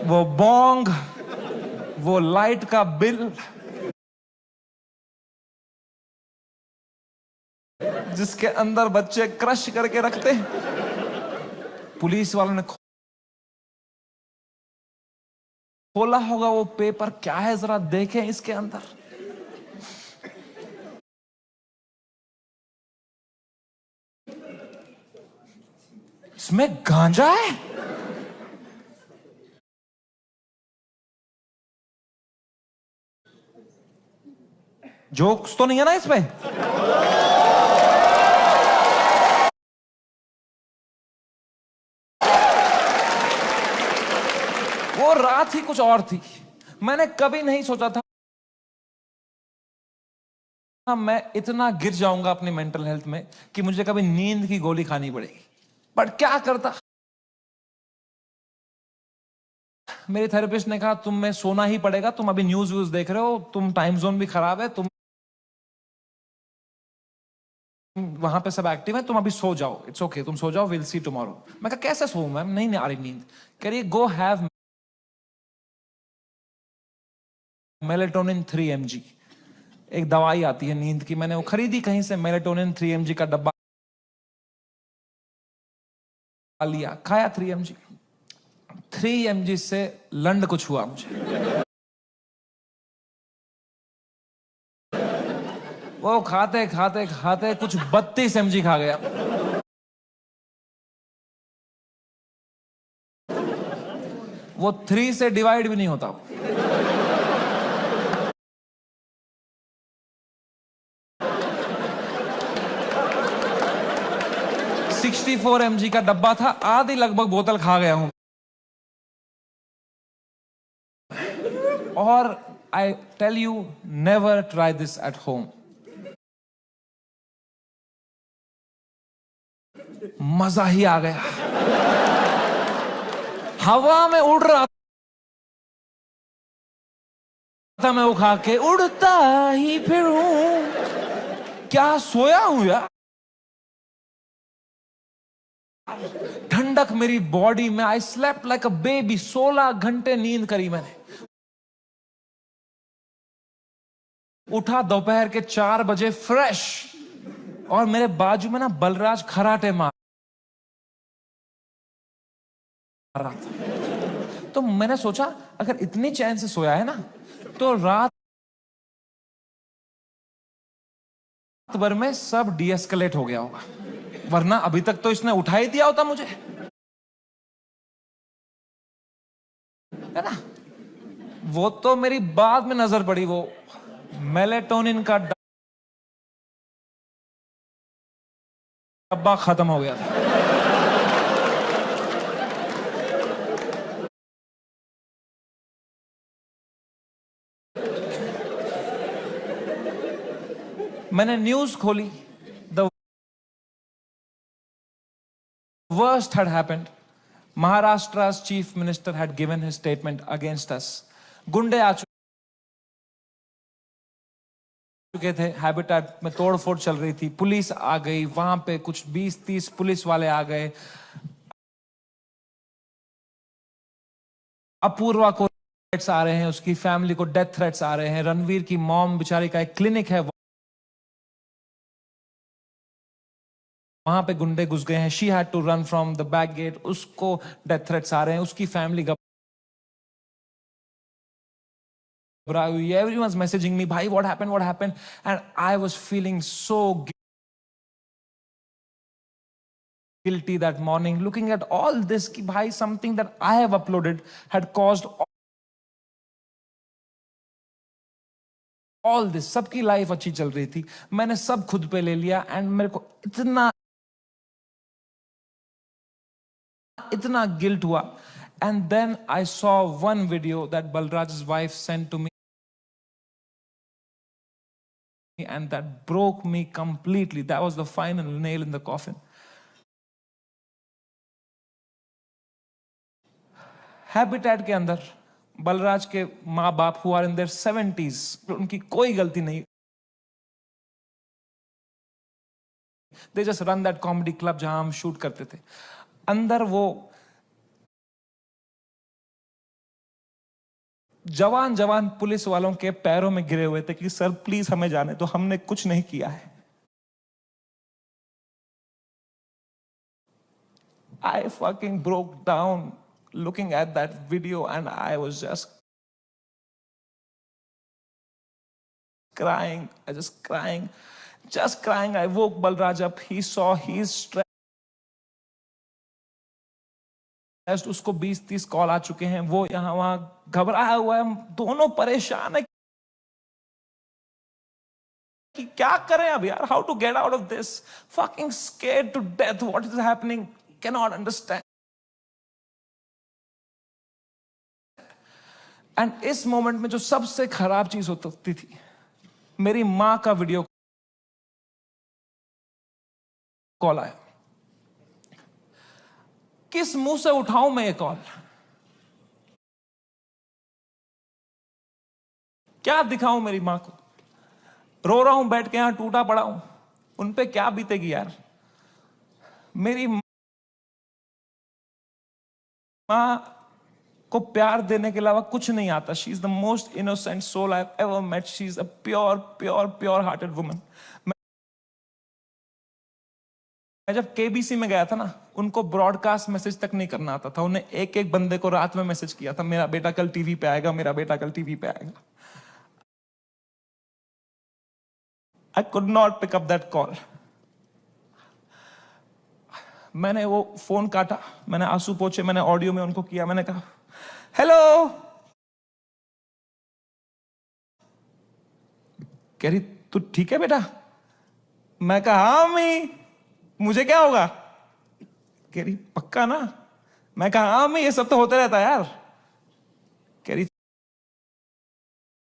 वो बोंग, वो लाइट का बिल जिसके अंदर बच्चे क्रश करके रखते। पुलिस वालों ने खोला होगा वो पेपर, क्या है जरा देखें इसके अंदर। इसमें गांजा है। जोक्स तो नहीं है ना इसमें? वो रात ही कुछ और थी। मैंने कभी नहीं सोचा था मैं इतना गिर जाऊंगा अपनी मेंटल हेल्थ में कि मुझे कभी नींद की गोली खानी पड़ेगी। बट क्या करता, मेरे थेरेपिस्ट ने कहा तुम में सोना ही पड़ेगा, तुम अभी न्यूज व्यूज देख रहे हो, तुम टाइम जोन भी खराब है, तुम वहां पे सब एक्टिव है, तुम अभी सो जाओ, इट्स ओके, तुम सो जाओ, विल सी टुमारो। मैं कहा कैसे सोऊं मैम, नहीं आ रही नींद। कह रही गो हैव मेलेटोनिन 3 mg, एक दवाई आती है नींद की। मैंने वो खरीदी कहीं से, मेलेटोनिन 3 mg का डब्बा लिया, खाया 3 mg। 3 mg से लंड कुछ हुआ मुझे। वो खाते खाते खाते कुछ 32 mg खा गया। वो 3 से डिवाइड भी नहीं होता। 64 mg का डब्बा था, आधी लगभग बोतल खा गया हूं। और I tell you, never try this at home. मजा ही आ गया। हवा में उड़ रहा था मैं, वो खा के उड़ता ही फिरूं। क्या सोया हूं यार। ठंडक मेरी बॉडी में। I slept like a baby. 16 घंटे नींद करी मैंने। उठा दोपहर के 4 बजे फ्रेश, और मेरे बाजू में ना बलराज खराटे मार रहा था। तो मैंने सोचा अगर इतनी चैन से सोया है ना, तो रात भर में सब डीएस्केलेट हो गया होगा, वरना अभी तक तो इसने उठा ही दिया होता मुझे, है ना। वो तो मेरी बाद में नजर पड़ी, वो मेलेटोनिन का डब्बा खत्म हो गया था। मैंने न्यूज खोली, the worst had happened. Maharashtra's chief minister had given his statement against us. गुंडे आ चुके थे, हैबिटेट में तोड़फोड़ चल रही थी, पुलिस आ गई, वहां पे कुछ 20-30 पुलिस वाले आ गए। अपूर्वा को थ्रेट्स आ रहे हैं, उसकी फैमिली को डेथ थ्रेट्स आ रहे हैं। रणवीर की मॉम बेचारी का एक क्लिनिक है, वहां पे गुंडे घुस गए हैं। She had to run from the back gate, उसको डेथ थ्रेट्स आ रहे हैं, उसकी फैमिली घबराई हुई है। एवरीवन वाज मैसेजिंग मी, भाई what happened, and I was feeling so guilty that morning, looking at all this, कि भाई something that I have uploaded had caused all this, सबकी लाइफ अच्छी चल रही थी, मैंने सब खुद पे ले लिया एंड मेरे को इतना गिल्ट हुआ. And then I saw one video that Balraj's wife sent to me and that broke me completely. That was the final nail in the coffin. Habitat के अंदर बलराज के माँ बाप who are in their 70s, उनकी कोई गलती नहीं. They just run that comedy club जहां हम शूट करते थे. अंदर वो जवान पुलिस वालों के पैरों में गिरे हुए थे कि सर प्लीज हमें जाने तो, हमने कुछ नहीं किया है. I fucking broke down looking at that video and I was just crying. I woke Balraj up. He saw he's stressed. उसको 20-30 कॉल आ चुके हैं, वो यहां वहां घबराया हुआ है, हम दोनों परेशान है कि क्या करें अब यार, how to get out of this, fucking scared to death, what is happening, can not understand. And इस मोमेंट में जो सबसे खराब चीज होती थी, मेरी मां का वीडियो कॉल आया. किस मुंह से उठाऊं मैं ये कॉल, क्या दिखाऊं मेरी मां को, रो रहा हूं बैठ के यहां टूटा पड़ा हूं, उन पे क्या बीतेगी यार. मेरी मां को प्यार देने के अलावा कुछ नहीं आता. She is the most innocent soul I have ever met. She is a pure hearted woman. मैं जब केबीसी में गया था ना, उनको ब्रॉडकास्ट मैसेज तक नहीं करना आता था. उन्हें एक बंदे को रात में मैसेज किया था, मेरा बेटा कल टीवी पे आएगा, मेरा बेटा कल टीवी पे आएगा. I could not pick up that call. मैंने वो फोन काटा, मैंने आंसू पोंछे, मैंने ऑडियो में उनको किया, मैंने कहा हेलो. कह रही तू ठीक है बेटा. मैं कहा हाँ अम्मी, मुझे क्या होगा. कह रही पक्का ना. मैं कहा हाँ अम्मी, ये सब तो होते रहता है यार. कह रही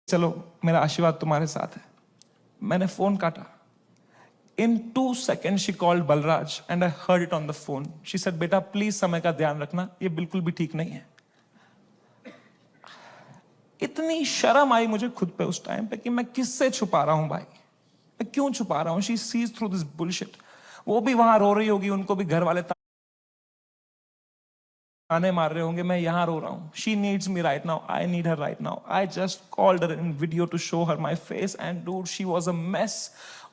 चलो मेरा आशीर्वाद तुम्हारे साथ है. मैंने फोन काटा. In 2 seconds she called Balraj and I heard it on the phone. She said बेटा प्लीज समय का ध्यान रखना, ये बिल्कुल भी ठीक नहीं है. इतनी शर्म आई मुझे खुद पे उस टाइम पे कि मैं किससे छुपा रहा हूं भाई, मैं क्यों छुपा रहा हूं. She sees through this bullshit. वो भी वहां रो रही होगी, उनको भी घर वाले ताने मार रहे होंगे, मैं यहां रो रहा हूं. She needs me right now. I need her right now. I just called her in video to show her my face and dude, she was a mess.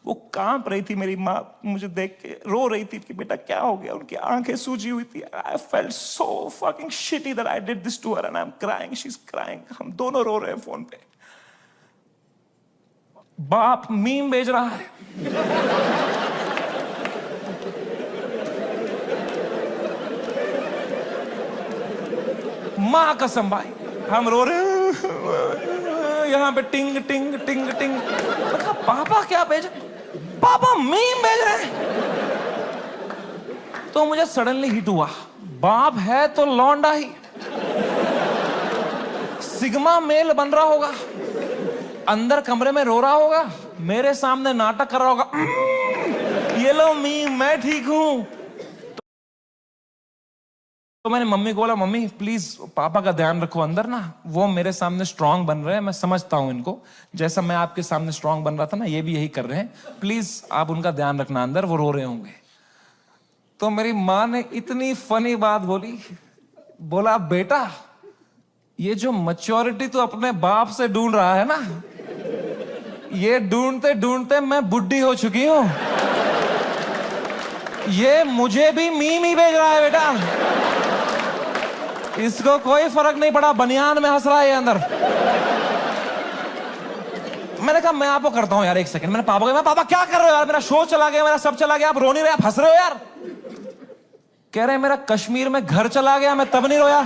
वो कांप रही थी मेरी माँ, मुझे देख के रो रही थी कि बेटा क्या हो गया. उनकी आंखें सूजी हुई थी. I felt so fucking shitty that I did this to her and I'm crying. She's crying. हम दोनों रो रहे हैं फोन पे. बाप मीम भेज रहा है. माँ कसम भाई, हम रो रहे हैं यहां पे टिंग टिंग टिंग टिंग. मतलब पापा क्या भेज, पापा मीम भेज रहे हैं. तो मुझे सडनली हिट हुआ, बाप है तो लौंडा ही. सिग्मा मेल बन रहा होगा, अंदर कमरे में रो रहा होगा, मेरे सामने नाटक कर रहा होगा, ये लो मीम मैं ठीक हूं. तो मैंने मम्मी को बोला मम्मी प्लीज पापा का ध्यान रखो अंदर ना, वो मेरे सामने स्ट्रांग बन रहे हैं, मैं समझता हूं इनको, जैसा मैं आपके सामने स्ट्रांग बन रहा था ना, ये भी यही कर रहे हैं, प्लीज आप उनका ध्यान रखना अंदर, वो रो रहे होंगे. तो मेरी माँ ने इतनी फनी बात बोली, बोला बेटा ये जो मैच्योरिटी तू अपने बाप से ढूंढ रहा है ना, ये ढूंढते ढूंढते मैं बुढ़ी हो चुकी हूं. ये मुझे भी मीम ही भेज रहा है बेटा, इसको कोई फर्क नहीं पड़ा, बनियान में हंस रहा है ये अंदर. मैंने कहा मैं आपको करता हूं यार, एक सेकंड. मैंने पापा को, मैं पापा क्या कर रहे हो यार, मेरा शो चला गया, मेरा सब चला गया, आप रो नहीं रहे, आप हंस रहे हो यार. कह रहे मेरा कश्मीर में घर चला गया, मैं तब नहीं रोया.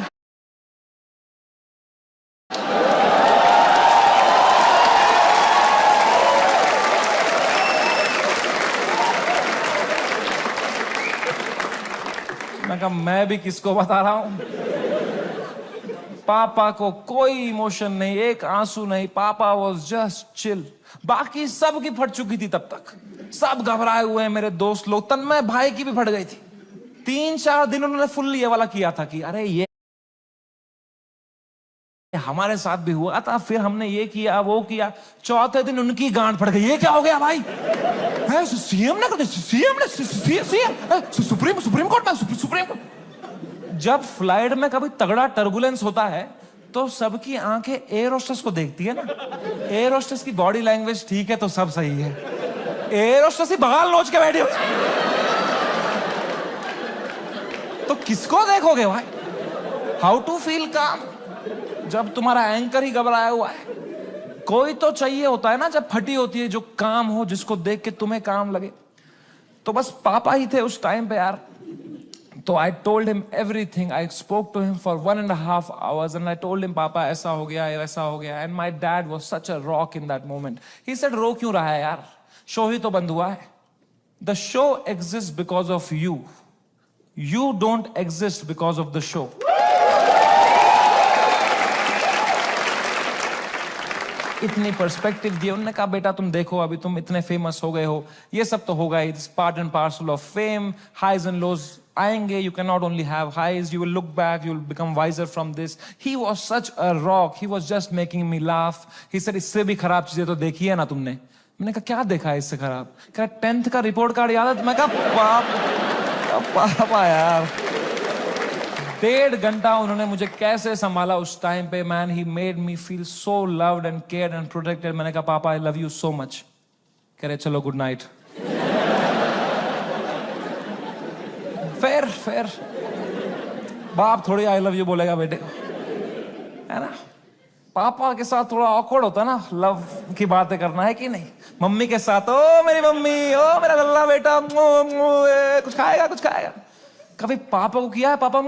मैं कहा मैं भी किसको बता रहा हूं। पापा को कोई इमोशन नहीं, एक आंसू नहीं, पापा वॉज जस्ट चिल। बाकी सब की फट चुकी थी तब तक, सब घबराए हुए हैं मेरे दोस्त लोग, तन्मय भाई की भी फट गई थी। 3-4 दिन उन्होंने फुल ये वाला किया था कि अरे ये हमारे साथ भी हुआ था, फिर हमने ये किया वो किया। चौथे दिन उनकी गांड फट गई, ये क्या हो गया भाई? सीएम ने कर सुप्रीम कोर्ट में सुप्रीम कोर्ट। जब फ्लाइट में कभी तगड़ा टर्बुलेंस होता है तो सबकी आंखें एयर होस्टेस को देखती है ना। एयर होस्टेस की बॉडी लैंग्वेज ठीक है तो सब सही है, एयर होस्टेस ही बगाल नोच के बैठी हुई, तो किसको देखोगे भाई? हाउ टू फील काम जब तुम्हारा एंकर ही घबराया हुआ है? कोई तो चाहिए होता है ना जब फटी होती है, जो काम हो, जिसको देख के तुम्हें काम लगे। तो बस पापा ही थे उस टाइम पे यार। तो I told him everything. I spoke to him for 1.5 hours and I told him, पापा ऐसा हो गया, ऐसा हो गया। And my dad was such a rock in that moment. He said, रो क्यों रहा है यार? शो ही तो बंद हुआ है। The show exists because of you. You don't exist because of the show. इतनी पर्सपेक्टिव दी। उन्होंने कहा बेटा तुम देखो अभी तुम इतने फेमस हो गए हो, ये सब तो होगा, it's part and parcel of fame, highs and lows आएंगे, you can not only have highs, you will look back, you will become wiser from this. He was such a rock, he was just making me laugh. He said इससे भी खराब चीजें तो देखी है ना तुमने? मैंने कहा क्या देखा है इससे खराब? कहा 10th का रिपोर्ट कार्ड याद है? मैं कहा पापा यार। 1.5 घंटा उन्होंने मुझे कैसे संभाला उस टाइम पे। Man he made me feel so loved and cared and protected. मैंने कहा papa I love you so much. कह रहे चलो गुड नाइट। फिर बाप थोड़ी आई लव यू बोलेगा बेटे को, है ना? पापा के साथ थोड़ा ऑकवर्ड होता ना लव की बातें करना, है कि नहीं? मम्मी के साथ ओ मेरी मम्मी, ओ मेरा गल्ला बेटा, कुछ खाएगा कुछ खाएगा। कभी पापा को किया है? पापा